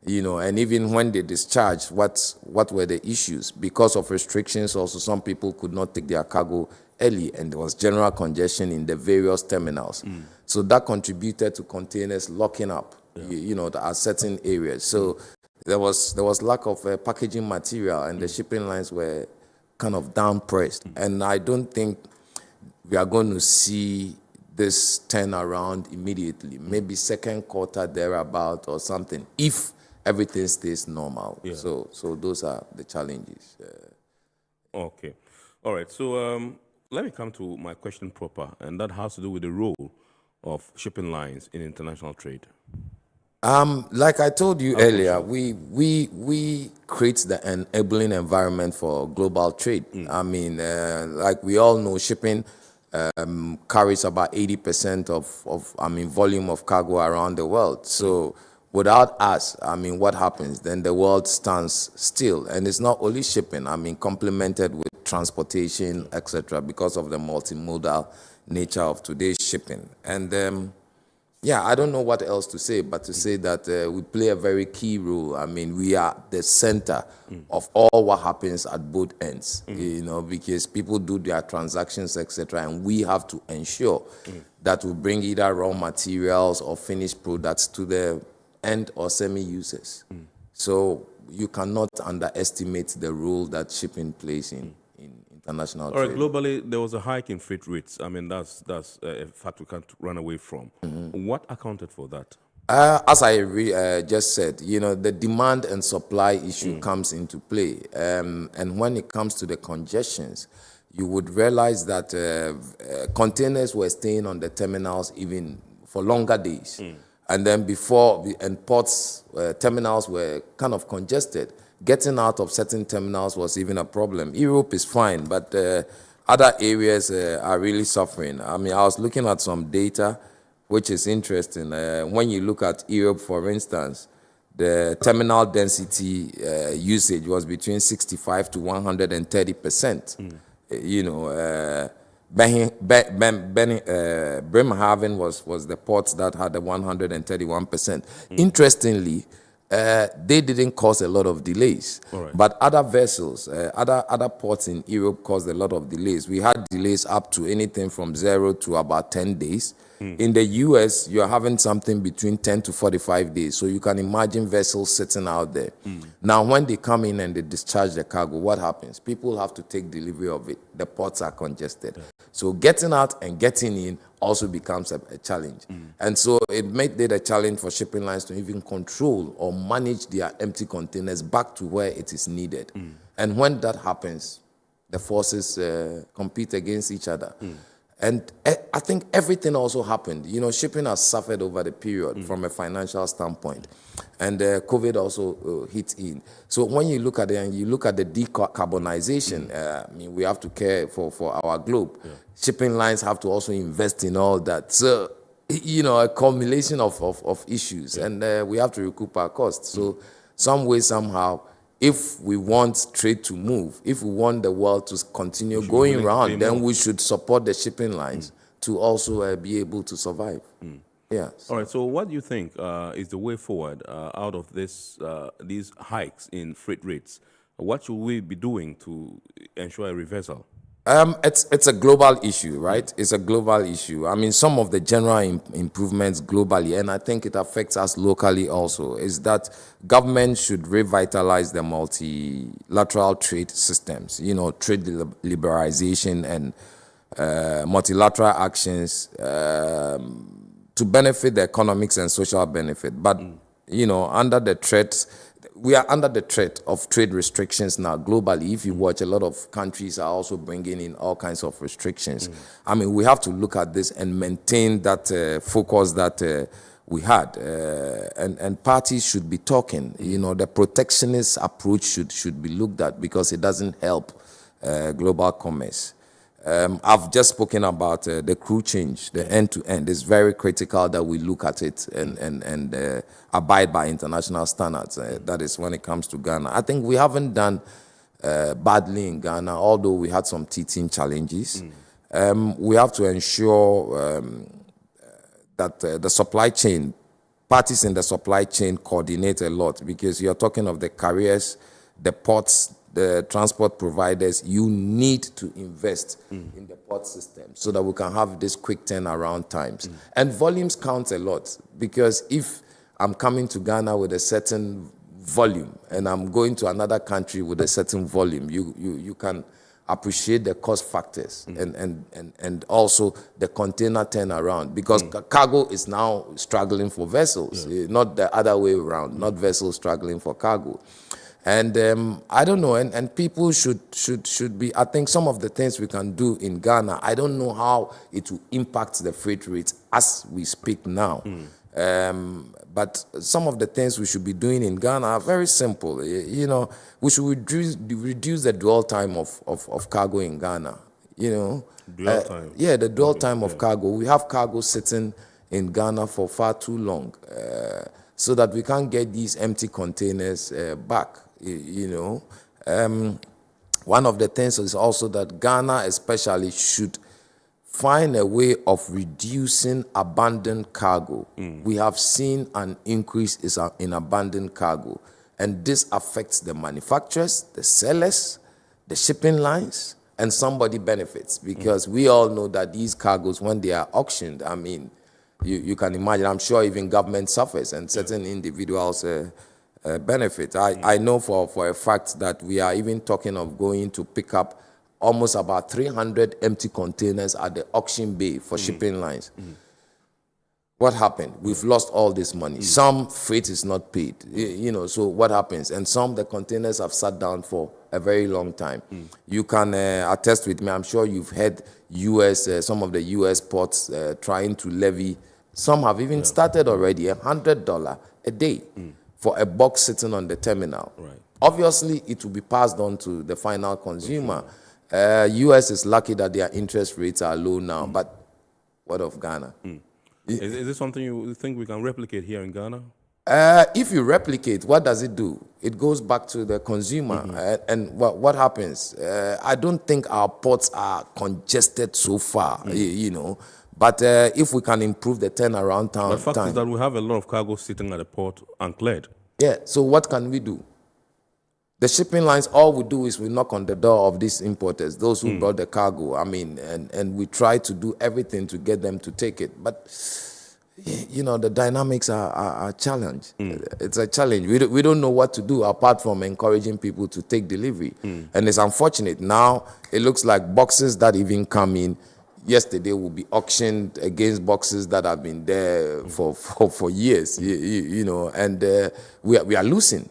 You know, and even when they discharge, what were the issues? Because of restrictions also, some people could not take their cargo early, and there was general congestion in the various terminals. So that contributed to containers locking up, you know, at certain areas. So there was lack of packaging material, and the shipping lines were kind of down pressed. And I don't think we are going to see this turn around immediately. Maybe second quarter thereabout or something, if everything stays normal. So those are the challenges. Okay. All right. So let me come to my question proper, and that has to do with the role of shipping lines in international trade. Like I told you earlier, we create the enabling environment for global trade. I mean, like we all know, shipping carries about 80% of volume of cargo around the world. So without us, I mean, what happens? Then the world stands still. And it's not only shipping, I mean, complemented with transportation, etc., because of the multimodal nature of today's shipping. And yeah, I don't know what else to say, but to say that we play a very key role. I mean, we are the center of all what happens at both ends, you know, because people do their transactions, etc., and we have to ensure that we bring either raw materials or finished products to the end or semi-users. So you cannot underestimate the role that shipping plays in international trade. All right, globally, there was a hike in freight rates. I mean, that's a fact we can't run away from. What accounted for that? As I just said, you know, the demand and supply issue comes into play. And when it comes to the congestions, you would realize that containers were staying on the terminals even for longer days. And then ports, terminals were kind of congested. Getting out of certain terminals was even a problem. Europe is fine, but other areas are really suffering. I mean, I was looking at some data, which is interesting. When you look at Europe, for instance, the terminal density usage was between 65 to 130%. You know, Bremerhaven was the port that had the 131%. Interestingly, they didn't cause a lot of delays, but other vessels, other ports in Europe caused a lot of delays. We had delays up to anything from 0 to about 10 days. In the US, you're having something between 10 to 45 days. So you can imagine vessels sitting out there. Now, when they come in and they discharge the cargo, what happens? People have to take delivery of it. The ports are congested. So getting out and getting in also becomes a challenge. And so it made it a challenge for shipping lines to even control or manage their empty containers back to where it is needed. And when that happens, the forces compete against each other. And I think everything also happened. You know, shipping has suffered over the period from a financial standpoint. And COVID also hit in. So when you look at it and you look at the decarbonization, I mean, we have to care for our globe. Shipping lines have to also invest in all that. So, you know, a combination of issues. And we have to recoup our costs. So some way, somehow, if we want trade to move, if we want the world to continue going around, then we should support the shipping lines to also be able to survive. Yes. All right. So what do you think is the way forward out of this these hikes in freight rates? What should we be doing to ensure a reversal? It's a global issue, right? It's a global issue. I mean, some of the general improvements globally, and I think it affects us locally also, is that government should revitalize the multilateral trade systems, you know, trade liberalization and multilateral actions to benefit the economics and social benefit. But, you know, we are under the threat of trade restrictions now globally. If you watch, a lot of countries are also bringing in all kinds of restrictions. I mean, we have to look at this and maintain that focus that we had. And parties should be talking. You know, the protectionist approach should be looked at because it doesn't help global commerce. I've just spoken about the crew change, the end-to-end. It's very critical that we look at it and abide by international standards. That is when it comes to Ghana. I think we haven't done badly in Ghana, although we had some teething challenges. We have to ensure that the supply chain, parties in the supply chain coordinate a lot, because you're talking of the carriers, the ports, the transport providers. You need to invest in the port system so that we can have this quick turnaround times. And volumes count a lot, because if I'm coming to Ghana with a certain volume and I'm going to another country with a certain volume, you can appreciate the cost factors and also the container turnaround, because cargo is now struggling for vessels, not the other way around, not vessels struggling for cargo. And I don't know, and people should be, I think some of the things we can do in Ghana, I don't know how it will impact the freight rates as we speak now. But some of the things we should be doing in Ghana are very simple. You know, we should reduce the dwell time of cargo in Ghana. You know, dwell time. Yeah, the dwell time of cargo. We have cargo sitting in Ghana for far too long, so that we can't get these empty containers back. You know, one of the things is also that Ghana especially should find a way of reducing abandoned cargo. We have seen an increase in abandoned cargo, and this affects the manufacturers, the sellers, the shipping lines, and somebody benefits, because we all know that these cargoes, when they are auctioned, I mean, you can imagine, I'm sure even government suffers and certain individuals benefit. I know for a fact that we are even talking of going to pick up almost about 300 empty containers at the auction bay for shipping lines. What happened? We've lost all this money. Some freight is not paid, you know, so what happens? And the containers have sat down for a very long time. You can attest with me, I'm sure you've heard some of the US ports trying to levy, some have even started already, $100 a day for a box sitting on the terminal. Obviously, it will be passed on to the final consumer. US is lucky that their interest rates are low now, but what of Ghana? Is this something you think we can replicate here in Ghana? If you replicate, what does it do? It goes back to the consumer. And what happens? I don't think our ports are congested so far, you know, but if we can improve the turnaround time. The fact is that we have a lot of cargo sitting at the port uncleared. Yeah, so what can we do? The shipping lines, all we do is we knock on the door of these importers, those who brought the cargo, I mean, and we try to do everything to get them to take it. But, you know, the dynamics are a challenge. It's a challenge. We don't know what to do apart from encouraging people to take delivery. And it's unfortunate. Now, it looks like boxes that even come in yesterday will be auctioned against boxes that have been there for years, you know, and we are losing.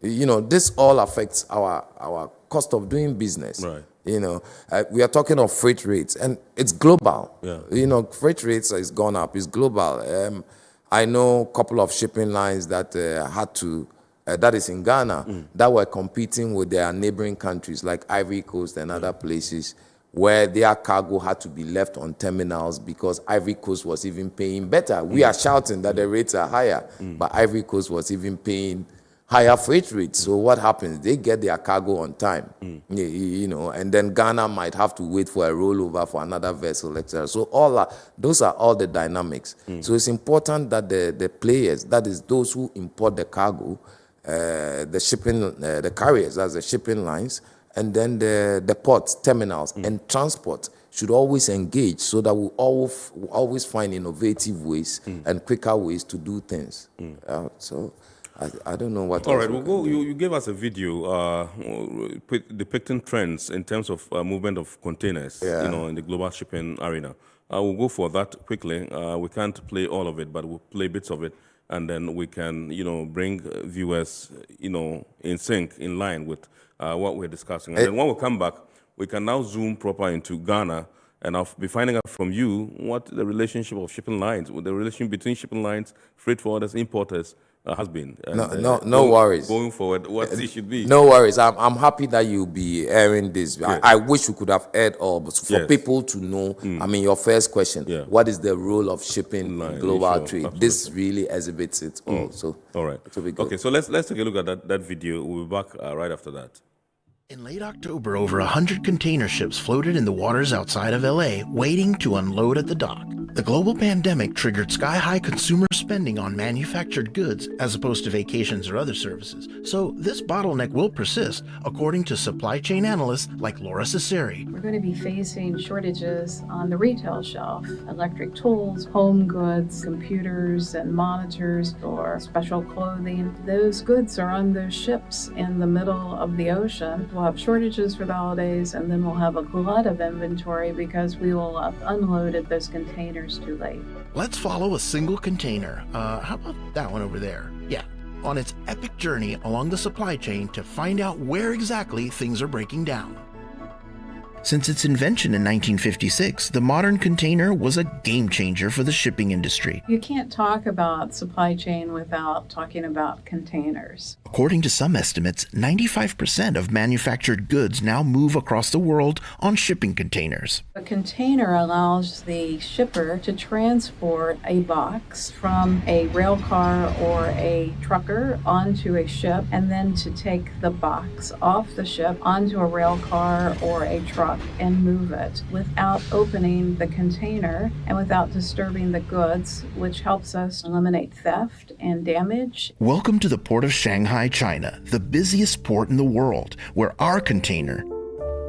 You know, this all affects our cost of doing business. You know, we are talking of freight rates, and it's global. You know, freight rates has gone up. It's global. I know a couple of shipping lines that had to, that is in Ghana, that were competing with their neighboring countries like Ivory Coast and other places, where their cargo had to be left on terminals because Ivory Coast was even paying better. We are shouting that the rates are higher, but Ivory Coast was even paying higher freight rates. So what happens? They get their cargo on time, you know, and then Ghana might have to wait for a rollover for another vessel, etc. So those are all the dynamics. So it's important that the players, that is those who import the cargo, the shipping, the carriers, that's the shipping lines, and then the ports, terminals, and transport should always engage so that we always find innovative ways and quicker ways to do things. So I don't know what. All right, we'll go. You gave us a video depicting trends in terms of movement of containers, you know, in the global shipping arena. We'll go for that quickly. We can't play all of it, but we'll play bits of it, and then we can, you know, bring viewers, you know, in sync, in line with what we're discussing. And then when we come back, we can now zoom proper into Ghana, and I'll be finding out from you what the relationship of shipping lines, the relation between shipping lines, freight forwarders, importers, has been. No worries. Going forward, what it should be. No worries. I'm happy that you'll be airing this. Yes. I wish we could have aired all, but for people to know, I mean, your first question, what is the role of shipping in global trade? Absolutely. This really exhibits it all. So, all right. It will be good. Okay, so let's take a look at that video. We'll be back right after that. In late October, over 100 container ships floated in the waters outside of LA, waiting to unload at the dock. The global pandemic triggered sky-high consumer spending on manufactured goods as opposed to vacations or other services. So this bottleneck will persist, according to supply chain analysts like Laura Cesari. We're going to be facing shortages on the retail shelf. Electric tools, home goods, computers and monitors, or special clothing. Those goods are on those ships in the middle of the ocean. We'll have shortages for the holidays, and then we'll have a glut of inventory because we will have unloaded those containers too late. Let's follow a single container. How about that one over there? Yeah, on its epic journey along the supply chain to find out where exactly things are breaking down. Since its invention in 1956, the modern container was a game changer for the shipping industry. You can't talk about supply chain without talking about containers. According to some estimates, 95% of manufactured goods now move across the world on shipping containers. A container allows the shipper to transport a box from a rail car or a trucker onto a ship, and then to take the box off the ship onto a rail car or a truck and move it without opening the container and without disturbing the goods, which helps us eliminate theft and damage. Welcome to the port of Shanghai, China, the busiest port in the world, where our container...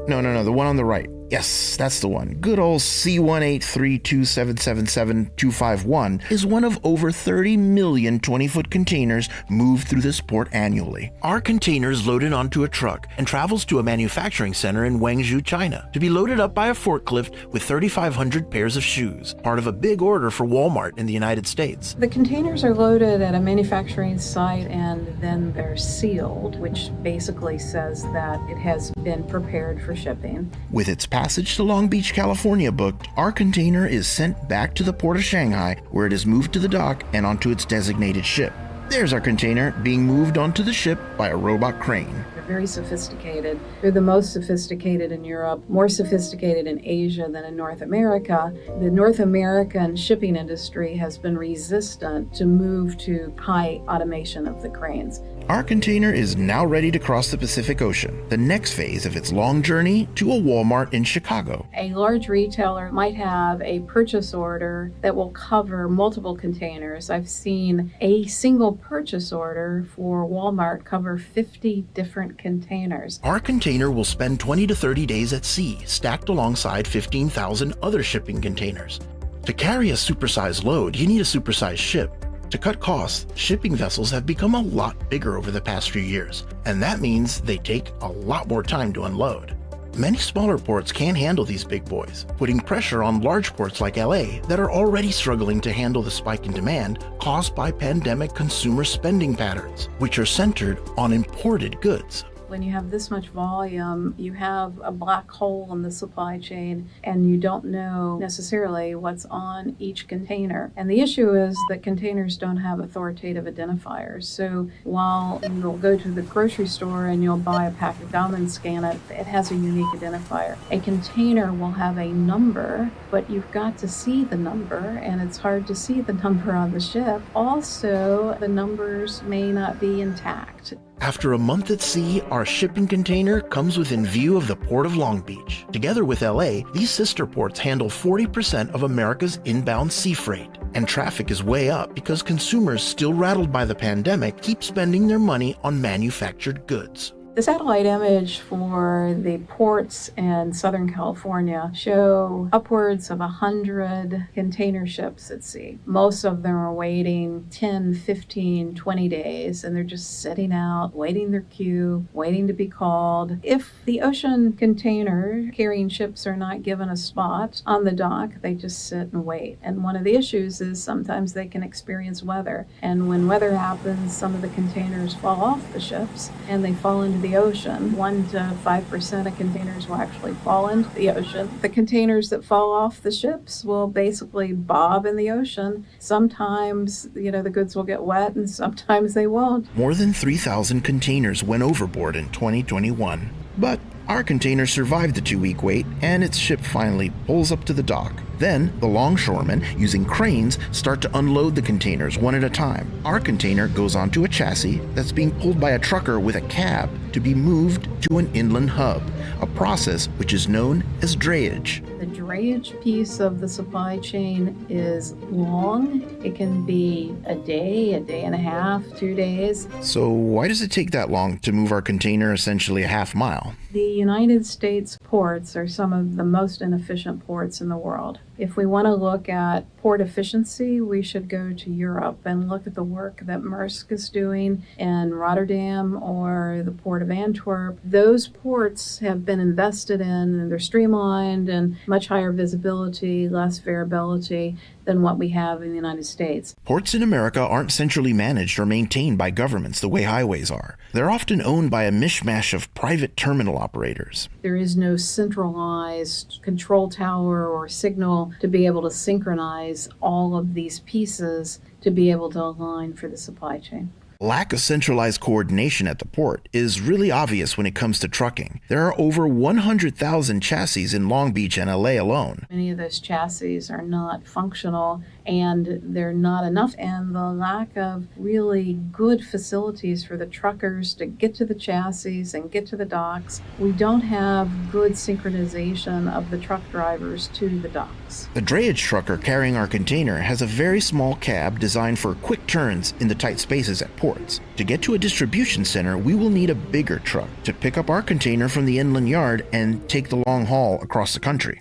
No, the one on the right. Yes, that's the one. Good old C18327777251 is one of over 30 million 20-foot containers moved through this port annually. Our container is loaded onto a truck and travels to a manufacturing center in Guangzhou, China, to be loaded up by a forklift with 3,500 pairs of shoes, part of a big order for Walmart in the United States. The containers are loaded at a manufacturing site and then they're sealed, which basically says that it has been prepared for shipping. With its passage to Long Beach, California booked, our container is sent back to the port of Shanghai, where it is moved to the dock and onto its designated ship. There's our container being moved onto the ship by a robot crane. They're very sophisticated. They're the most sophisticated in Europe, more sophisticated in Asia than in North America. The North American shipping industry has been resistant to move to high automation of the cranes. Our container is now ready to cross the Pacific Ocean, the next phase of its long journey to a Walmart in Chicago. A large retailer might have a purchase order that will cover multiple containers. I've seen a single purchase order for Walmart cover 50 different containers. Our container will spend 20 to 30 days at sea, stacked alongside 15,000 other shipping containers. To carry a supersized load, you need a supersized ship. To cut costs, shipping vessels have become a lot bigger over the past few years, and that means they take a lot more time to unload. Many smaller ports can't handle these big boys, putting pressure on large ports like LA that are already struggling to handle the spike in demand caused by pandemic consumer spending patterns, which are centered on imported goods. When you have this much volume, you have a black hole in the supply chain and you don't know necessarily what's on each container. And the issue is that containers don't have authoritative identifiers. So while you'll go to the grocery store and you'll buy a pack of gum and scan it, it has a unique identifier. A container will have a number, but you've got to see the number, and it's hard to see the number on the ship. Also, the numbers may not be intact. After a month at sea, our shipping container comes within view of the Port of Long Beach. Together with LA, these sister ports handle 40% of America's inbound sea freight. And traffic is way up because consumers, still rattled by the pandemic, keep spending their money on manufactured goods. The satellite image for the ports in Southern California show upwards of 100 container ships at sea. Most of them are waiting 10, 15, 20 days, and they're just sitting out, waiting their queue, waiting to be called. If the ocean container carrying ships are not given a spot on the dock, they just sit and wait. And one of the issues is sometimes they can experience weather. And when weather happens, some of the containers fall off the ships and they fall into the the ocean. 1 to 5% of containers will actually fall into the ocean. The containers that fall off the ships will basically bob in the ocean. Sometimes, the goods will get wet and sometimes they won't. More than 3,000 containers went overboard in 2021. But our container survived the 2-week wait, and its ship finally pulls up to the dock. Then, the longshoremen, using cranes, start to unload the containers one at a time. Our container goes onto a chassis that's being pulled by a trucker with a cab to be moved to an inland hub, a process which is known as drayage. The drayage piece of the supply chain is long. It can be a day and a half, 2 days. So why does it take that long to move our container essentially a half mile? The United States ports are some of the most inefficient ports in the world. If we want to look at port efficiency, we should go to Europe and look at the work that Maersk is doing in Rotterdam or the port of Antwerp. Those ports have been invested in, and they're streamlined and much higher visibility, less variability than what we have in the United States. Ports in America aren't centrally managed or maintained by governments the way highways are. They're often owned by a mishmash of private terminal operators. There is no centralized control tower or signal to be able to synchronize all of these pieces to be able to align for the supply chain. Lack of centralized coordination at the port is really obvious when it comes to trucking. There are over 100,000 chassis in Long Beach and LA alone. Many of those chassis are not functional and they're not enough, and the lack of really good facilities for the truckers to get to the chassis and get to the docks. We don't have good synchronization of the truck drivers to the docks. The drayage trucker carrying our container has a very small cab designed for quick turns in the tight spaces at ports. To get to a distribution center, we will need a bigger truck to pick up our container from the inland yard and take the long haul across the country.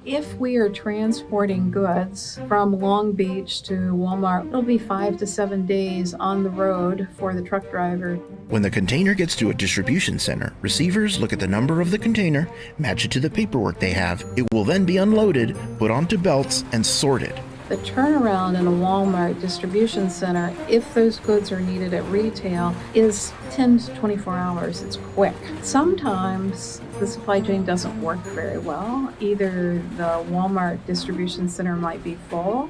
If we are transporting goods from Long Beach to Walmart, it'll be 5 to 7 days on the road for the truck driver. When the container gets to a distribution center, receivers look at the number of the container, match it to the paperwork they have. It will then be unloaded, put onto belts, and sorted. The turnaround in a Walmart distribution center, if those goods are needed at retail, is 10 to 24 hours. It's quick. Sometimes the supply chain doesn't work very well. Either the Walmart distribution center might be full,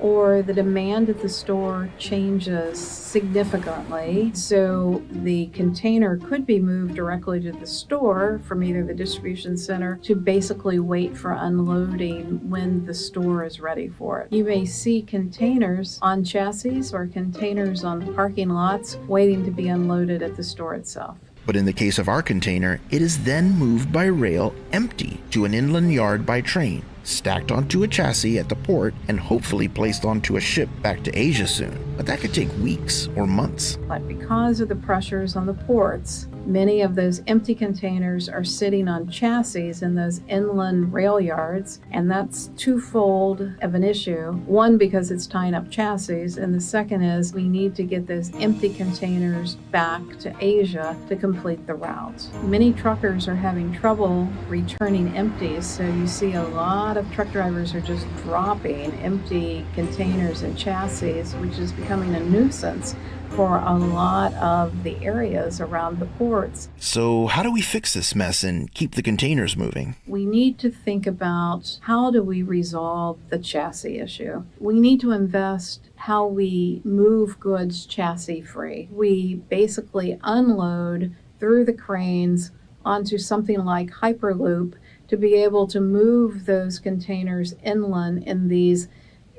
or the demand at the store changes significantly. So the container could be moved directly to the store from either the distribution center to basically wait for unloading when the store is ready for it. You may see containers on chassis or containers on parking lots waiting to be unloaded at the store itself. But in the case of our container, it is then moved by rail empty to an inland yard by train, stacked onto a chassis at the port, and hopefully placed onto a ship back to Asia soon. But that could take weeks or months. But because of the pressures on the ports, many of those empty containers are sitting on chassis in those inland rail yards, and that's twofold of an issue. One, because it's tying up chassis, and the second is we need to get those empty containers back to Asia to complete the route. Many truckers are having trouble returning empties, so you see a lot of truck drivers are just dropping empty containers and chassis, which is becoming a nuisance for a lot of the areas around the ports. So how do we fix this mess and keep the containers moving? We need to think about how do we resolve the chassis issue. We need to invest how we move goods chassis free. We basically unload through the cranes onto something like Hyperloop to be able to move those containers inland in these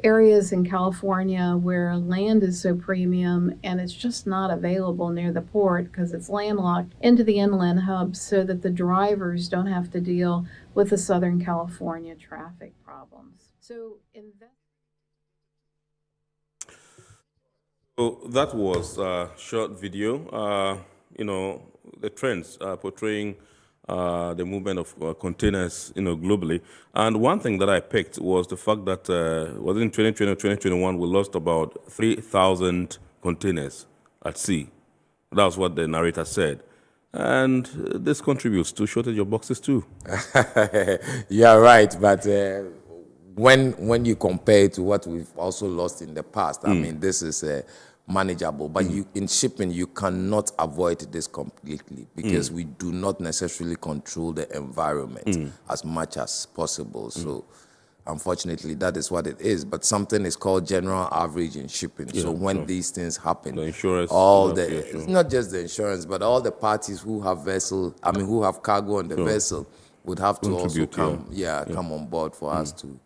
areas in California where land is so premium and it's just not available near the port because it's landlocked, into the inland hubs so that the drivers don't have to deal with the Southern California traffic problems. So that was a short video, the trends portraying the movement of containers, globally. And one thing that I picked was the fact that was in 2020 or 2021, we lost about 3,000 containers at sea. That's what the narrator said. And this contributes to shortage of boxes too. You're right, but when you compare it to what we've also lost in the past, I mean, this is manageable. But in shipping, you cannot avoid this completely because we do not necessarily control the environment as much as possible. So unfortunately, that is what it is. But something is called general average in shipping. So when these things happen, the insurance, it's not just the insurance, but all the parties who have who have cargo on the vessel would have to also come on board for us to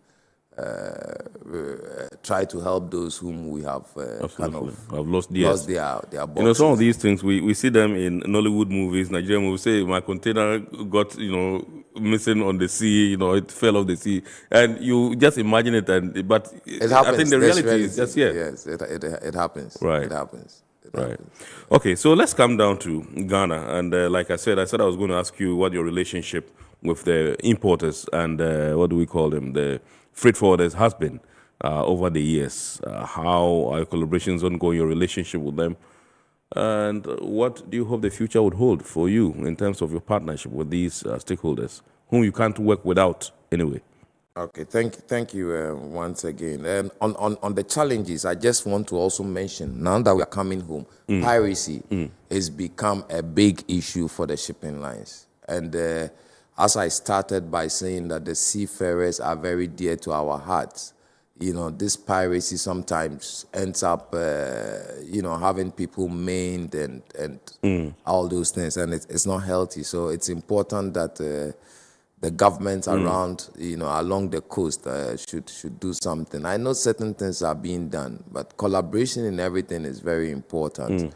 try to help those whom we have have lost their boxes. Some of these things we see them in Nollywood movies, Nigerian movies. Say my container got missing on the sea, it fell off the sea, and you just imagine it. But it happens. I think the reality is just here. Yes, it happens. Right. It happens. Right. Okay, so let's come down to Ghana, and like I said I was going to ask you what your relationship with the importers and what do we call them, the freight forwarders, has been over the years. How are your collaborations ongoing, your relationship with them, and what do you hope the future would hold for you in terms of your partnership with these stakeholders, whom you can't work without anyway? Okay, thank you once again. And on the challenges, I just want to also mention, now that we are coming home, piracy has become a big issue for the shipping lines. And as I started by saying that the seafarers are very dear to our hearts, this piracy sometimes ends up, having people maimed and all those things, and it's not healthy. So it's important that the governments around, along the coast should do something. I know certain things are being done, but collaboration in everything is very important.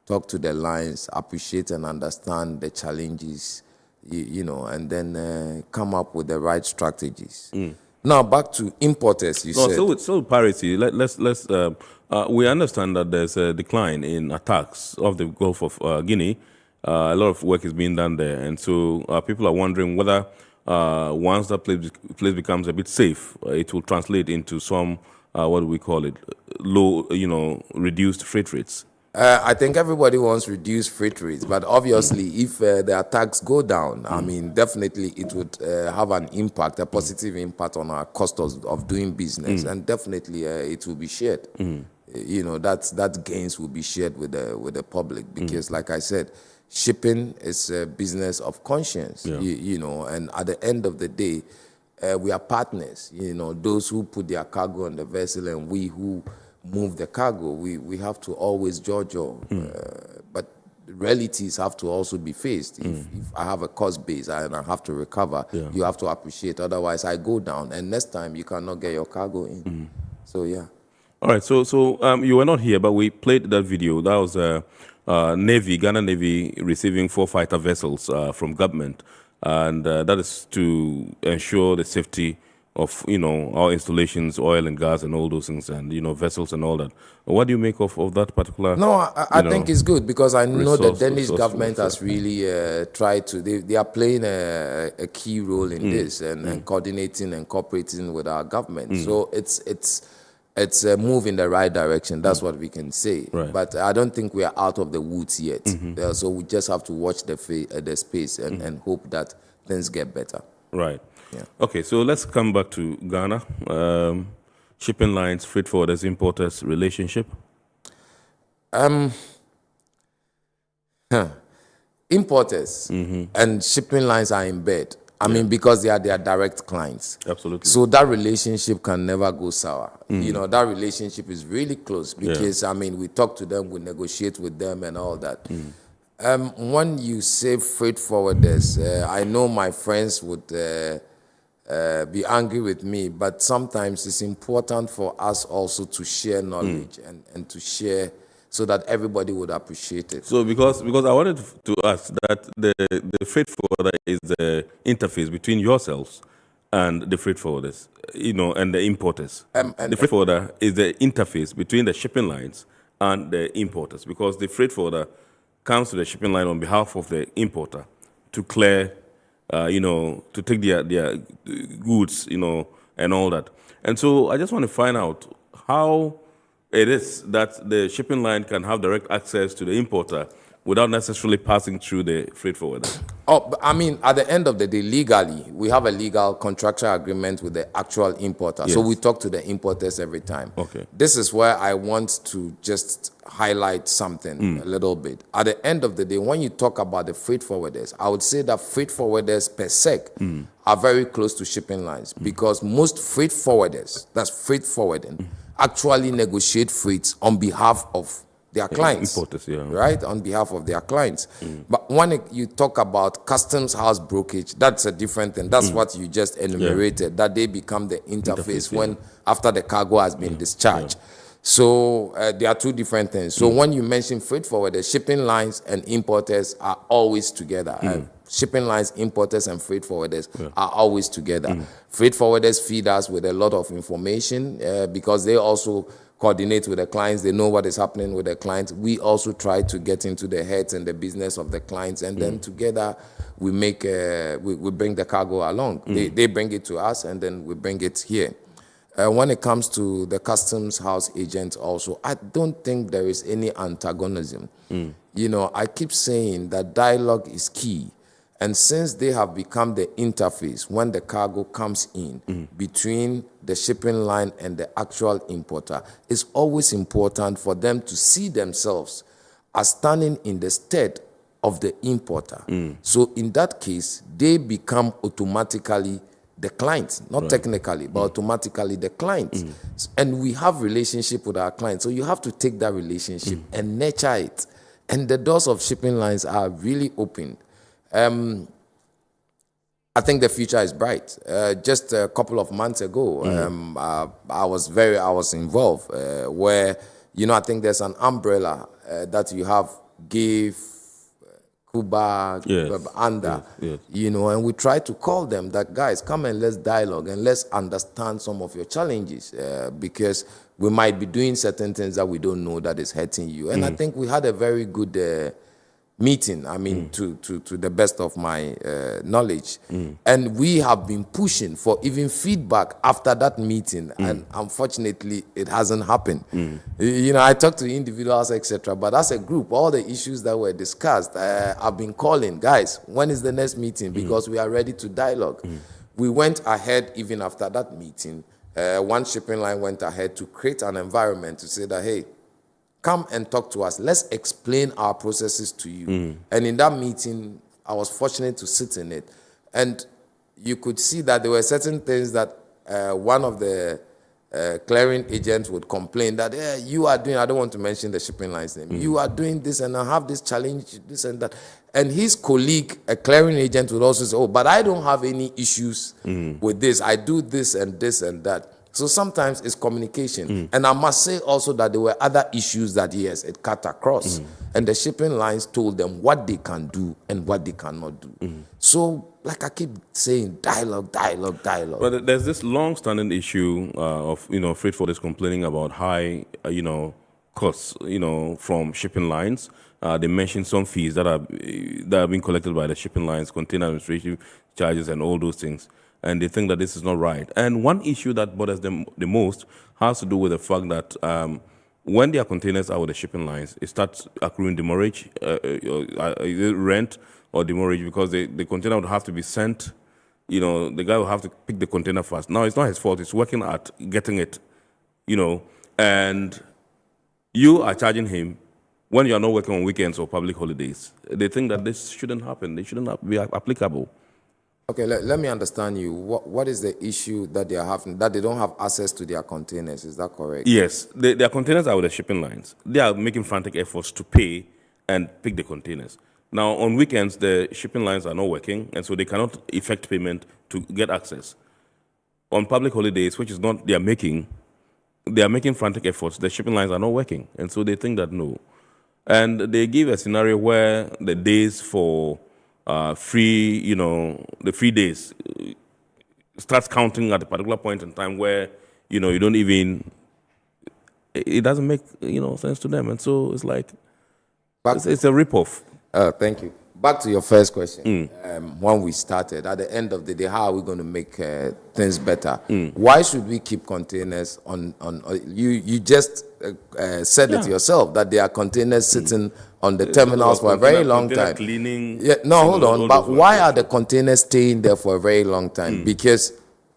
Talk to the lines, appreciate and understand the challenges, and then come up with the right strategies. Now back to importers. You said. So piracy. Let's we understand that there's a decline in attacks off the Gulf of Guinea. A lot of work is being done there, and so people are wondering whether once that place becomes a bit safe, it will translate into some what do we call it, low, reduced freight rates. I think everybody wants reduced freight rates, but obviously if the attacks go down, I mean, definitely it would have an impact, a positive impact on our cost of doing business, and definitely it will be shared. That gains will be shared with the public, because like I said, shipping is a business of conscience, and at the end of the day, we are partners, those who put their cargo on the vessel and we who move the cargo, we have to always judge but realities have to also be faced. If I have a cost base and I have to recover, you have to appreciate, otherwise I go down and next time you cannot get your cargo in. So yeah. All right, so you were not here, but we played that video. That was Ghana Navy receiving 4 fighter vessels from government, and that is to ensure the safety of our installations, oil and gas and all those things, and vessels and all that. What do you make of that particular? No, I think it's good, because I know the Danish government has really tried to. They are playing a key role in this and coordinating and cooperating with our government. So it's a move in the right direction. That's what we can say. Right. But I don't think we are out of the woods yet. So we just have to watch the space and hope that things get better. Right. Yeah. Okay, so let's come back to Ghana. Shipping lines, freight forwarders, importers relationship. Importers and shipping lines are in bed. I mean, because they are their direct clients. Absolutely. So that relationship can never go sour. That relationship is really close because, I mean, we talk to them, we negotiate with them and all that. When you say freight forwarders, I know my friends would be angry with me, but sometimes it's important for us also to share knowledge and to share so that everybody would appreciate it. So because I wanted to ask that the freight forwarder is the interface between yourselves and the freight forwarders, and the importers. And the freight forwarder is the interface between the shipping lines and the importers, because the freight forwarder comes to the shipping line on behalf of the importer to clear, to take their goods, and all that. And so I just want to find out how it is that the shipping line can have direct access to the importer without necessarily passing through the freight forwarder? Oh, but I mean, at the end of the day, legally, we have a legal contractual agreement with the actual importer. So Yes. we talk to the importers every time. Okay. This is where I want to just highlight something a little bit. At the end of the day, when you talk about the freight forwarders, I would say that freight forwarders per se are very close to shipping lines because most freight forwarders, that's freight forwarding, actually negotiate freights on behalf of their clients, Importers, yeah. right? On behalf of their clients. But when you talk about customs house brokerage, that's a different thing. That's what you just enumerated, that they become the interface when after the cargo has been discharged. So there are two different things. So when you mention freight forwarders, shipping lines and importers are always together. Shipping lines, importers, and freight forwarders are always together. Freight forwarders feed us with a lot of information because they also coordinate with the clients. They know what is happening with the clients. We also try to get into the heads and the business of the clients, and then together we make we bring the cargo along. They bring it to us, and then we bring it here. When it comes to the customs house agents also, I don't think there is any antagonism. You know, I keep saying that dialogue is key. And since they have become the interface when the cargo comes in between the shipping line and the actual importer, it's always important for them to see themselves as standing in the stead of the importer. So in that case, they become automatically the client, not technically, but automatically the client. And we have relationship with our clients. So you have to take that relationship and nurture it. And the doors of shipping lines are really open. I think the future is bright. Just a couple of months ago, I was involved where, you know, I think there's an umbrella that you have, give, Cuba, under, you know, and we try to call them that, guys, come and let's dialogue and let's understand some of your challenges because we might be doing certain things that we don't know that is hurting you. And I think we had a very good meeting, I mean, to the best of my knowledge. And we have been pushing for even feedback after that meeting, and unfortunately, it hasn't happened. You know, I talked to individuals, etc., but as a group, all the issues that were discussed, I've been calling, guys, when is the next meeting? Because we are ready to dialogue. We went ahead even after that meeting. One shipping line went ahead to create an environment to say that, hey, come and talk to us. Let's explain our processes to you. And in that meeting, I was fortunate to sit in it. And you could see that there were certain things that one of the clearing agents would complain that, you are doing, I don't want to mention the shipping line's name, you are doing this and I have this challenge, this and that. And his colleague, a clearing agent, would also say, oh, but I don't have any issues with this. I do this and that. So sometimes it's communication. And I must say also that there were other issues that, yes, it cut across. And the shipping lines told them what they can do and what they cannot do. So, like I keep saying, dialogue. But there's this long-standing issue of, you know, freight forwarders complaining about high, you know, costs, you know, from shipping lines. They mentioned some fees that are being collected by the shipping lines, container administrative charges and all those things. And they think that this is not right. And one issue that bothers them the most has to do with the fact that when their containers are with the shipping lines, it starts accruing demurrage, rent or demurrage, because the container would have to be sent. You know, the guy will have to pick the container first. Now, it's not his fault. He's working at getting it, you know, and you are charging him when you are not working on weekends or public holidays. They think that this shouldn't happen. They shouldn't be applicable. Okay, let me understand you. What is the issue that they are having, that they don't have access to their containers? Is that correct? Yes. Their containers are with the shipping lines. They are making frantic efforts to pay and pick the containers. Now, on weekends, the shipping lines are not working, and so they cannot effect payment to get access. On public holidays, which is not they are making frantic efforts. The shipping lines are not working, and so they think that no. And they give a scenario where the days for free, you know, the free days starts counting at a particular point in time where, you know, you don't even, it doesn't make, you know, sense to them. And so it's like, it's a ripoff. Thank you. back to your first question. When we started, at the end of the day, how are we going to make things better? Why should we keep containers on you just said it yourself, that there are containers sitting on the terminals for a very long time. Cleaning. Yeah, no, hold on. But why are the containers staying there for a very long time? Because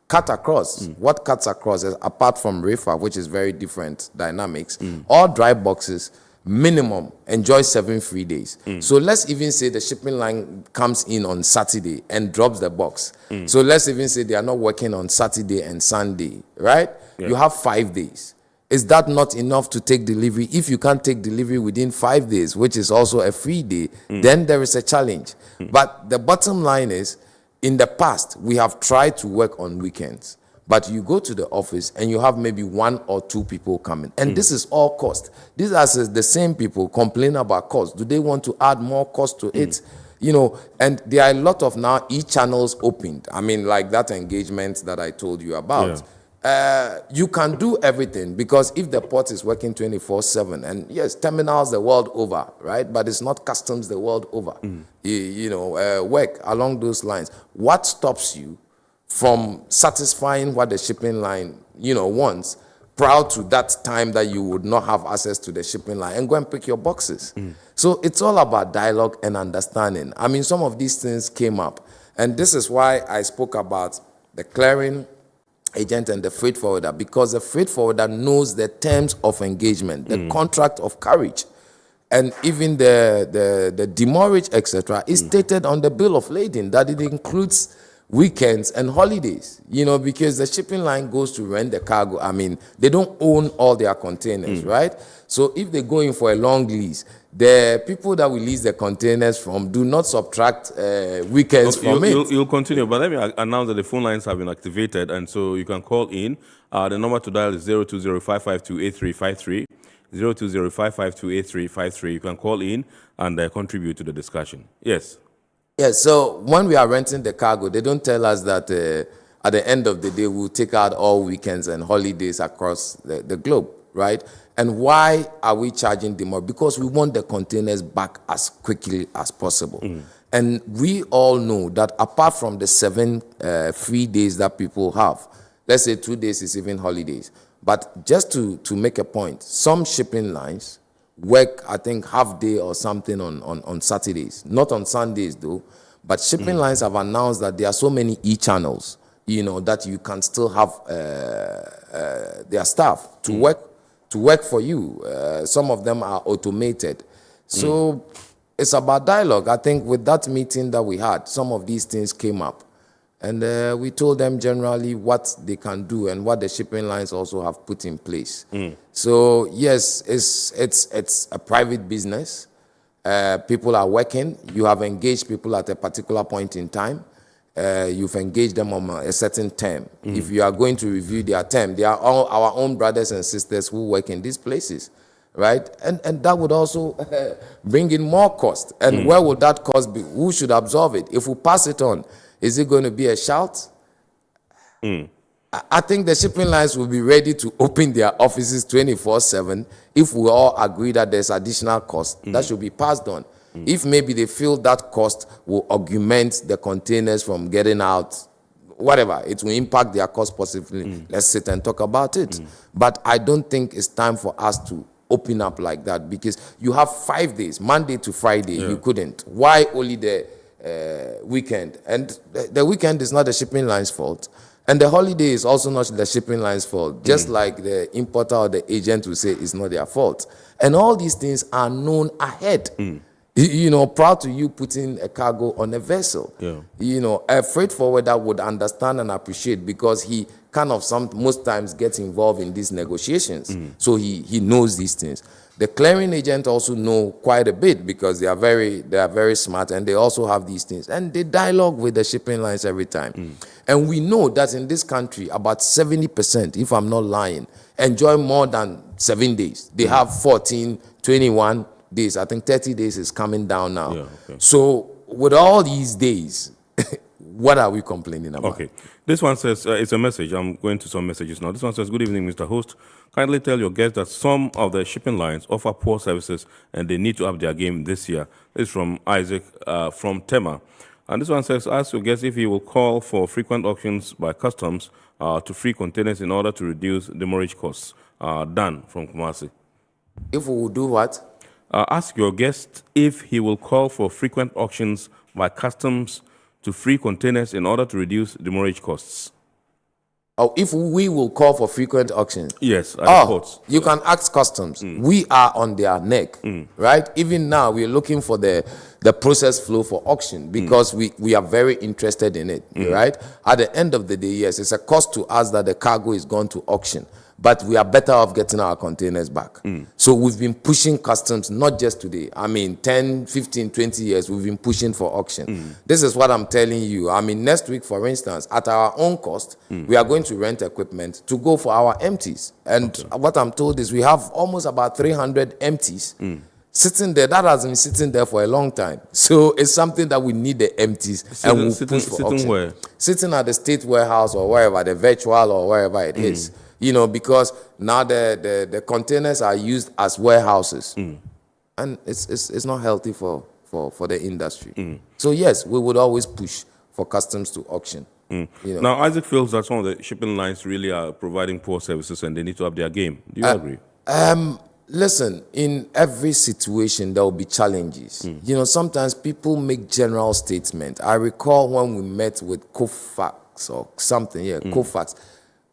cut across, what cuts across is, apart from reefer, which is very different dynamics, all dry boxes minimum enjoy 7 free days. So let's even say the shipping line comes in on Saturday and drops the box. So let's even say they are not working on Saturday and Sunday, right? You have 5 days. Is that not enough to take delivery? If you can't take delivery within 5 days, which is also a free day, then there is a challenge. But the bottom line is, in the past, we have tried to work on weekends. But you go to the office and you have maybe 1 or 2 people coming. And this is all cost. These are the same people complain about cost. Do they want to add more cost to it? You know, and there are a lot of now e-channels opened. I mean, like that engagement that I told you about. You can do everything, because if the port is working 24/7, and yes, terminals the world over, right? But it's not customs the world over. You know, work along those lines. What stops you from satisfying what the shipping line, you know, wants, prior to that time that you would not have access to the shipping line, and go and pick your boxes? So it's all about dialogue and understanding. I mean, some of these things came up, and this is why I spoke about the clearing agent and the freight forwarder, because the freight forwarder knows the terms of engagement, the contract of carriage, and even the demurrage, etc., is stated on the bill of lading that it includes weekends and holidays, you know, because the shipping line goes to rent the cargo. I mean, they don't own all their containers, right? So if they go in for a long lease, the people that we lease the containers from do not subtract weekends from it. You'll continue, but let me announce that the phone lines have been activated, and so you can call in. The number to dial is 020-552-8353, 020-552-8353. You can call in and contribute to the discussion. Yes. Yes, so when we are renting the cargo, they don't tell us that at the end of the day, we'll take out all weekends and holidays across the globe, right? And why are we charging them more? Because we want the containers back as quickly as possible. And we all know that apart from the 7 free days that people have, let's say 2 days is even holidays. But just to make a point, some shipping lines work, I think, half day or something on Saturdays. Not on Sundays, though. But shipping lines have announced that there are so many e-channels, you know, that you can still have their staff to work for you. Some of them are automated. So it's about dialogue. I think with that meeting that we had, some of these things came up. And we told them generally what they can do and what the shipping lines also have put in place. So yes, it's a private business. People are working. You have engaged people at a particular point in time. You've engaged them on a certain term. If you are going to review their term, they are all our own brothers and sisters who work in these places, right? And that would also bring in more cost. And where would that cost be? Who should absorb it? If we pass it on, is it going to be a shout? I think the shipping lines will be ready to open their offices 24/7 if we all agree that there's additional cost that should be passed on. If maybe they feel that cost will augment the containers from getting out, whatever, it will impact their cost positively. Let's sit and talk about it. But I don't think it's time for us to open up like that, because you have 5 days, Monday to Friday, you couldn't. Why only the weekend? And the weekend is not the shipping line's fault. And the holiday is also not the shipping line's fault. Just like the importer or the agent will say it's not their fault. And all these things are known ahead. You know, prior to you putting a cargo on a vessel. You know, a freight forwarder would understand and appreciate, because he kind of most times gets involved in these negotiations. So he knows these things. The clearing agent also know quite a bit, because they are very smart, and they also have these things. And they dialogue with the shipping lines every time. And we know that in this country, about 70%, if I'm not lying, enjoy more than 7 days. They have 14, 21 days. I think 30 days is coming down now. So with all these days, what are we complaining about? Okay. This one says, it's a message. I'm going to some messages now. This one says, good evening, Mr. Host. Kindly tell your guests that some of the shipping lines offer poor services and they need to up their game this year. This is from Isaac from Tema. And this one says, ask your guest if he will call for frequent auctions by customs to free containers in order to reduce demurrage costs. Dan from Kumasi. If we will do what? Ask your guest if he will call for frequent auctions by customs to free containers in order to reduce demurrage costs. Oh, if we will call for frequent auctions? Yes, at the ports. You can ask customs. We are on their neck, right? Even now, we're looking for the process flow for auction because we are very interested in it, right? At the end of the day, yes, it's a cost to us that the cargo is gone to auction, but we are better off getting our containers back. So we've been pushing customs, not just today. I mean, 10, 15, 20 years, we've been pushing for auction. This is what I'm telling you. I mean, next week, for instance, at our own cost, we are going to rent equipment to go for our empties. And what I'm told is we have almost about 300 empties sitting there. That has been sitting there for a long time. So it's something that we need the empties and we'll push for auction. Where? Sitting at the state warehouse or wherever, the virtual or wherever it is. You know, because now the containers are used as warehouses. And it's not healthy for the industry. So yes, we would always push for customs to auction. You know. Now, Isaac feels that some of the shipping lines really are providing poor services and they need to up their game. Do you agree? Listen, in every situation, there will be challenges. You know, sometimes people make general statements. I recall when we met with Kofax or something, Kofax,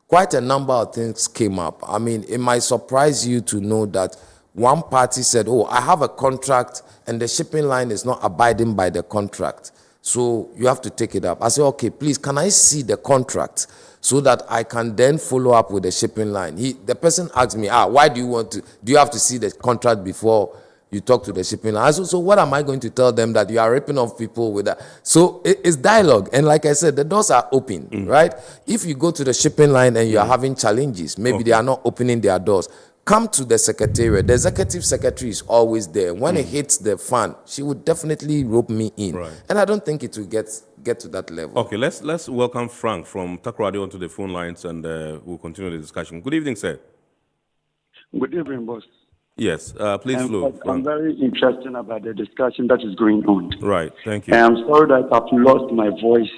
quite a number of things came up. I mean, it might surprise you to know that one party said, oh, I have a contract and the shipping line is not abiding by the contract. So you have to take it up. I said, okay, please, can I see the contract so that I can then follow up with the shipping line? The person asked me, why do you have to see the contract before you talk to the shipping line? I said, so what am I going to tell them that you are ripping off people with that? So it's dialogue. And like I said, the doors are open, right? If you go to the shipping line and you are having challenges, maybe they are not opening their doors, come to the secretariat. The executive secretary is always there. When it hits the fan, she would definitely rope me in. Right. And I don't think it will get to that level. Okay, let's welcome Frank from Takoradi onto the phone lines and we'll continue the discussion. Good evening, sir. Good evening, boss. Yes, please flow. I'm very interested about the discussion that is going on. Right, thank you. And I'm sorry that I've lost my voice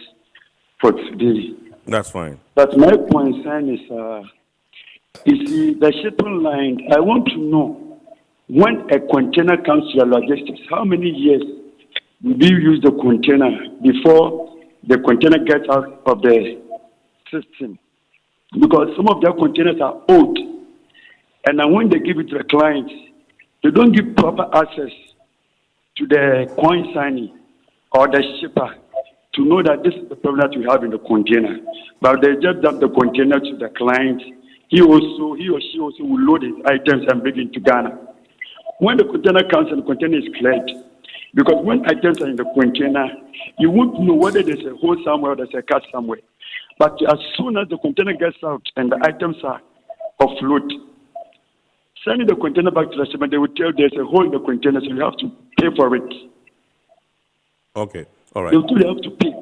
for today. That's fine. But my concern is, you see, the shipping line, I want to know, when a container comes to your logistics, how many years will you use the container before the container gets out of the system? Because some of their containers are old. And then when they give it to the client, they don't give proper access to the coin signing or the shipper to know that this is the problem that we have in the container. But they just dump the container to the client. He or she also will load his items and bring it to Ghana. When the container comes and the container is cleared, because when items are in the container, you won't know whether there's a hole somewhere or there's a cut somewhere. But as soon as the container gets out and the items are offload, sending the container back to the shipment, they will tell you there's a hole in the container, so you have to pay for it. Okay, all right. They will have to pay.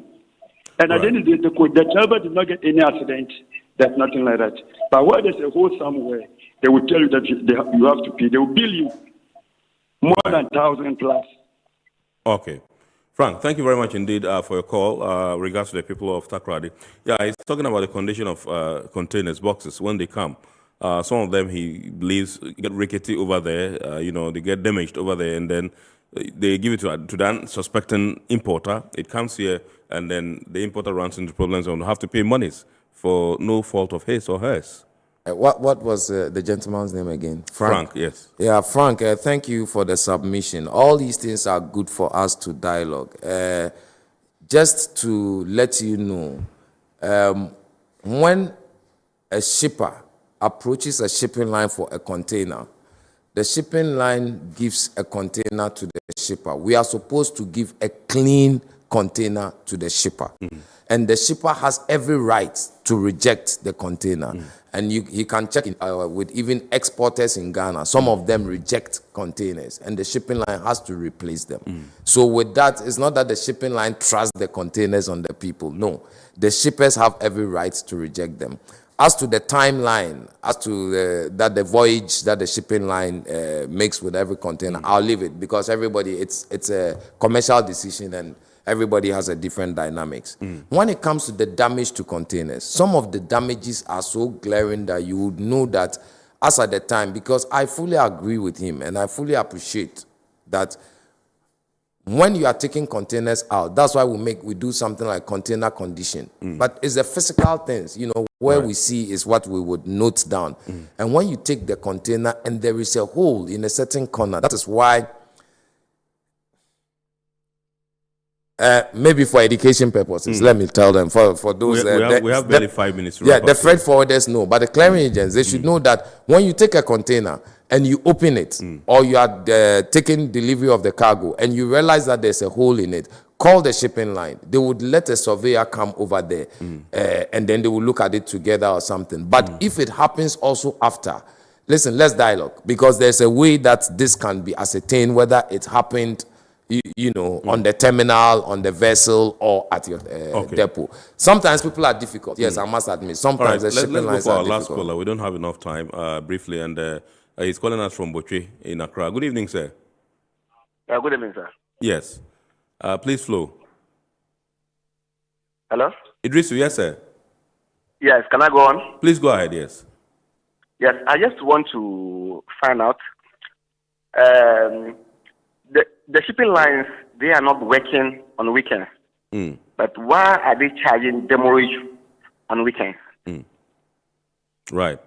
And at the end of the day, the driver did not get any accident. There's nothing like that. But where there's a hole somewhere, they will tell you that you have to pay. They will bill you more than 1,000 plus. Okay. Frank, thank you very much indeed for your call regards to the people of Takoradi. Yeah, he's talking about the condition of containers, boxes, when they come. Some of them, he believes, get rickety over there, they get damaged over there, and then they give it to the unsuspecting importer. It comes here, and then the importer runs into problems and will have to pay monies for no fault of his or hers. What was the gentleman's name again? Frank, yes. Yeah, Frank, thank you for the submission. All these things are good for us to dialogue. Just to let you know, when a shipper approaches a shipping line for a container, the shipping line gives a container to the shipper. We are supposed to give a clean container to the shipper. And the shipper has every right to reject the container. And you can check it with even exporters in Ghana. Some of them reject containers, and the shipping line has to replace them. So with that, it's not that the shipping line trusts the containers on the people. No, the shippers have every right to reject them. As to the timeline, as to the voyage that the shipping line makes with every container, I'll leave it, because everybody, it's a commercial decision, and everybody has a different dynamics. When it comes to the damage to containers, some of the damages are so glaring that you would know that as at the time, because I fully agree with him and I fully appreciate that when you are taking containers out, that's why we do something like container condition. But it's the physical things, where we see is what we would note down. And when you take the container and there is a hole in a certain corner, that is why maybe for education purposes, let me tell them, for those... We have barely 5 minutes to yeah, wrap the up. freight forwarders know, but the clearing agents, they should know that when you take a container and you open it, or you are taking delivery of the cargo, and you realize that there's a hole in it, call the shipping line. They would let a surveyor come over there, and then they will look at it together or something. But if it happens also after, listen, let's dialogue, because there's a way that this can be ascertained, whether it happened on the terminal, on the vessel, or at your depot. Sometimes people are difficult. Yes, I must admit. Sometimes the shipping lines go for are our last difficult. caller. We don't have enough time, briefly, and he's calling us from Boche in Accra. Good evening, sir. Good evening, sir. Yes. Please flow. Hello? Idrisu, yes, sir. Yes, can I go on? Please go ahead, yes. Yes, I just want to find out. The shipping lines, they are not working on weekends. But why are they charging demurrage on weekends? Right.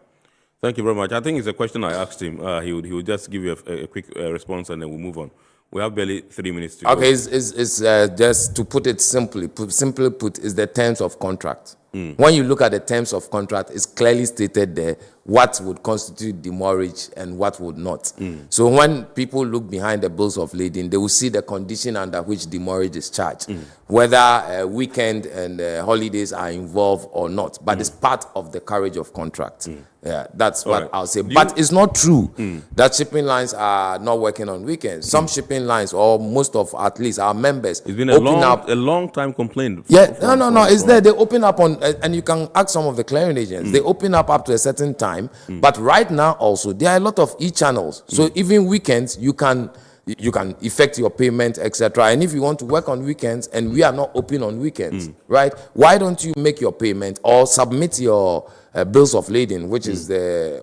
Thank you very much. I think it's a question I asked him. He would just give you a quick response, and then we'll move on. We have barely 3 minutes to go. Okay, it's just to put it simply put, is the terms of contract. When you look at the terms of contract, it's clearly stated there what would constitute demurrage and what would not. So when people look behind the bills of lading, they will see the condition under which demurrage is charged, whether weekend and holidays are involved or not. But it's part of the carriage of contract. Yeah, that's what I'll say. But it's not true that shipping lines are not working on weekends. Some shipping lines, or most of at least our members, it's been a long time complaint. Yeah, no. It's there. They open up on, and you can ask some of the clearing agents. They open up to a certain time. But right now also there are a lot of e-channels. So even weekends you can effect your payment, etc. And if you want to work on weekends and we are not open on weekends, right? Why don't you make your payment or submit your bills of lading, which is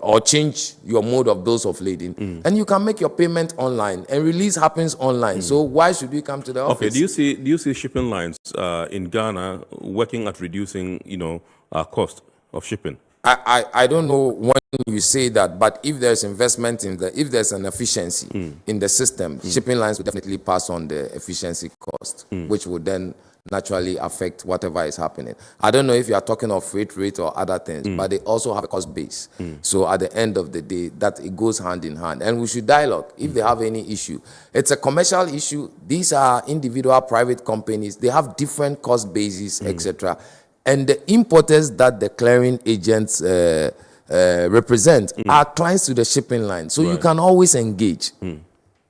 or change your mode of bills of lading, and you can make your payment online, and release happens online. So why should we come to the office? Okay, do you see shipping lines in Ghana working at reducing, cost of shipping? I don't know when you say that, but if there's investment if there's an efficiency in the system, shipping lines will definitely pass on the efficiency cost, which would then naturally affect whatever is happening. I don't know if you are talking of freight rate or other things, but they also have a cost base. So at the end of the day, that it goes hand in hand, and we should dialogue if they have any issue. It's a commercial issue. These are individual private companies. They have different cost bases, etc. And the importers that the clearing agents represent are clients to the shipping line. So you can always engage.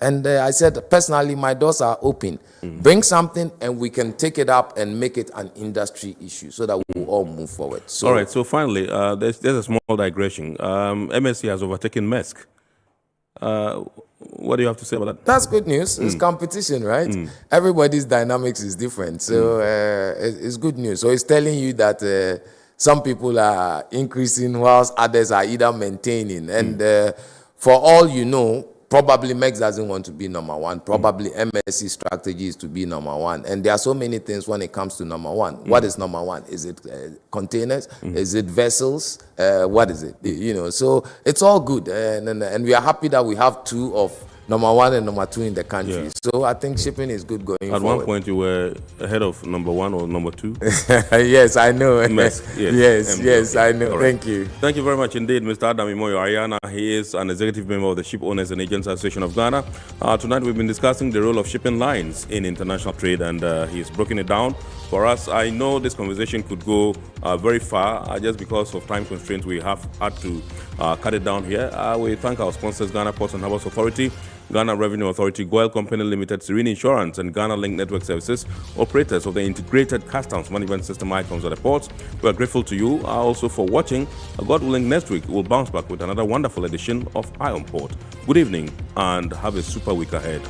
And I said, personally, my doors are open. Bring something and we can take it up and make it an industry issue so that we will all move forward. So, all right, so finally, there's a small digression. MSC has overtaken Maersk. What do you have to say about that? That's good news. It's competition, right? Everybody's dynamics is different. So it's good news. So it's telling you that some people are increasing whilst others are either maintaining. And for all you know, probably MEX doesn't want to be number one. Probably MSC strategy is to be number one. And there are so many things when it comes to number one. What is number one? Is it containers? Is it vessels? What is it? So it's all good. And we are happy that we have two of number one and number two in the country. Yeah. So I think shipping is good going forward. At one point you were ahead of number one or number two? Yes, I know. Yes, I know. Right. Thank you. Thank you very much indeed, Mr. Adam Imoyo Ariana. He is an executive member of the Ship Owners and Agents Association of Ghana. Tonight we've been discussing the role of shipping lines in international trade, and he's broken it down for us. I know this conversation could go very far. Just because of time constraints, we have had to cut it down here. We thank our sponsors, Ghana Ports and Harbours Authority, Ghana Revenue Authority, Goyle Company Limited, Serene Insurance, and Ghana Link Network Services, operators of the integrated customs management system icons at the ports. We are grateful to you also for watching. God willing, next week we'll bounce back with another wonderful edition of Eye on Port. Good evening and have a super week ahead.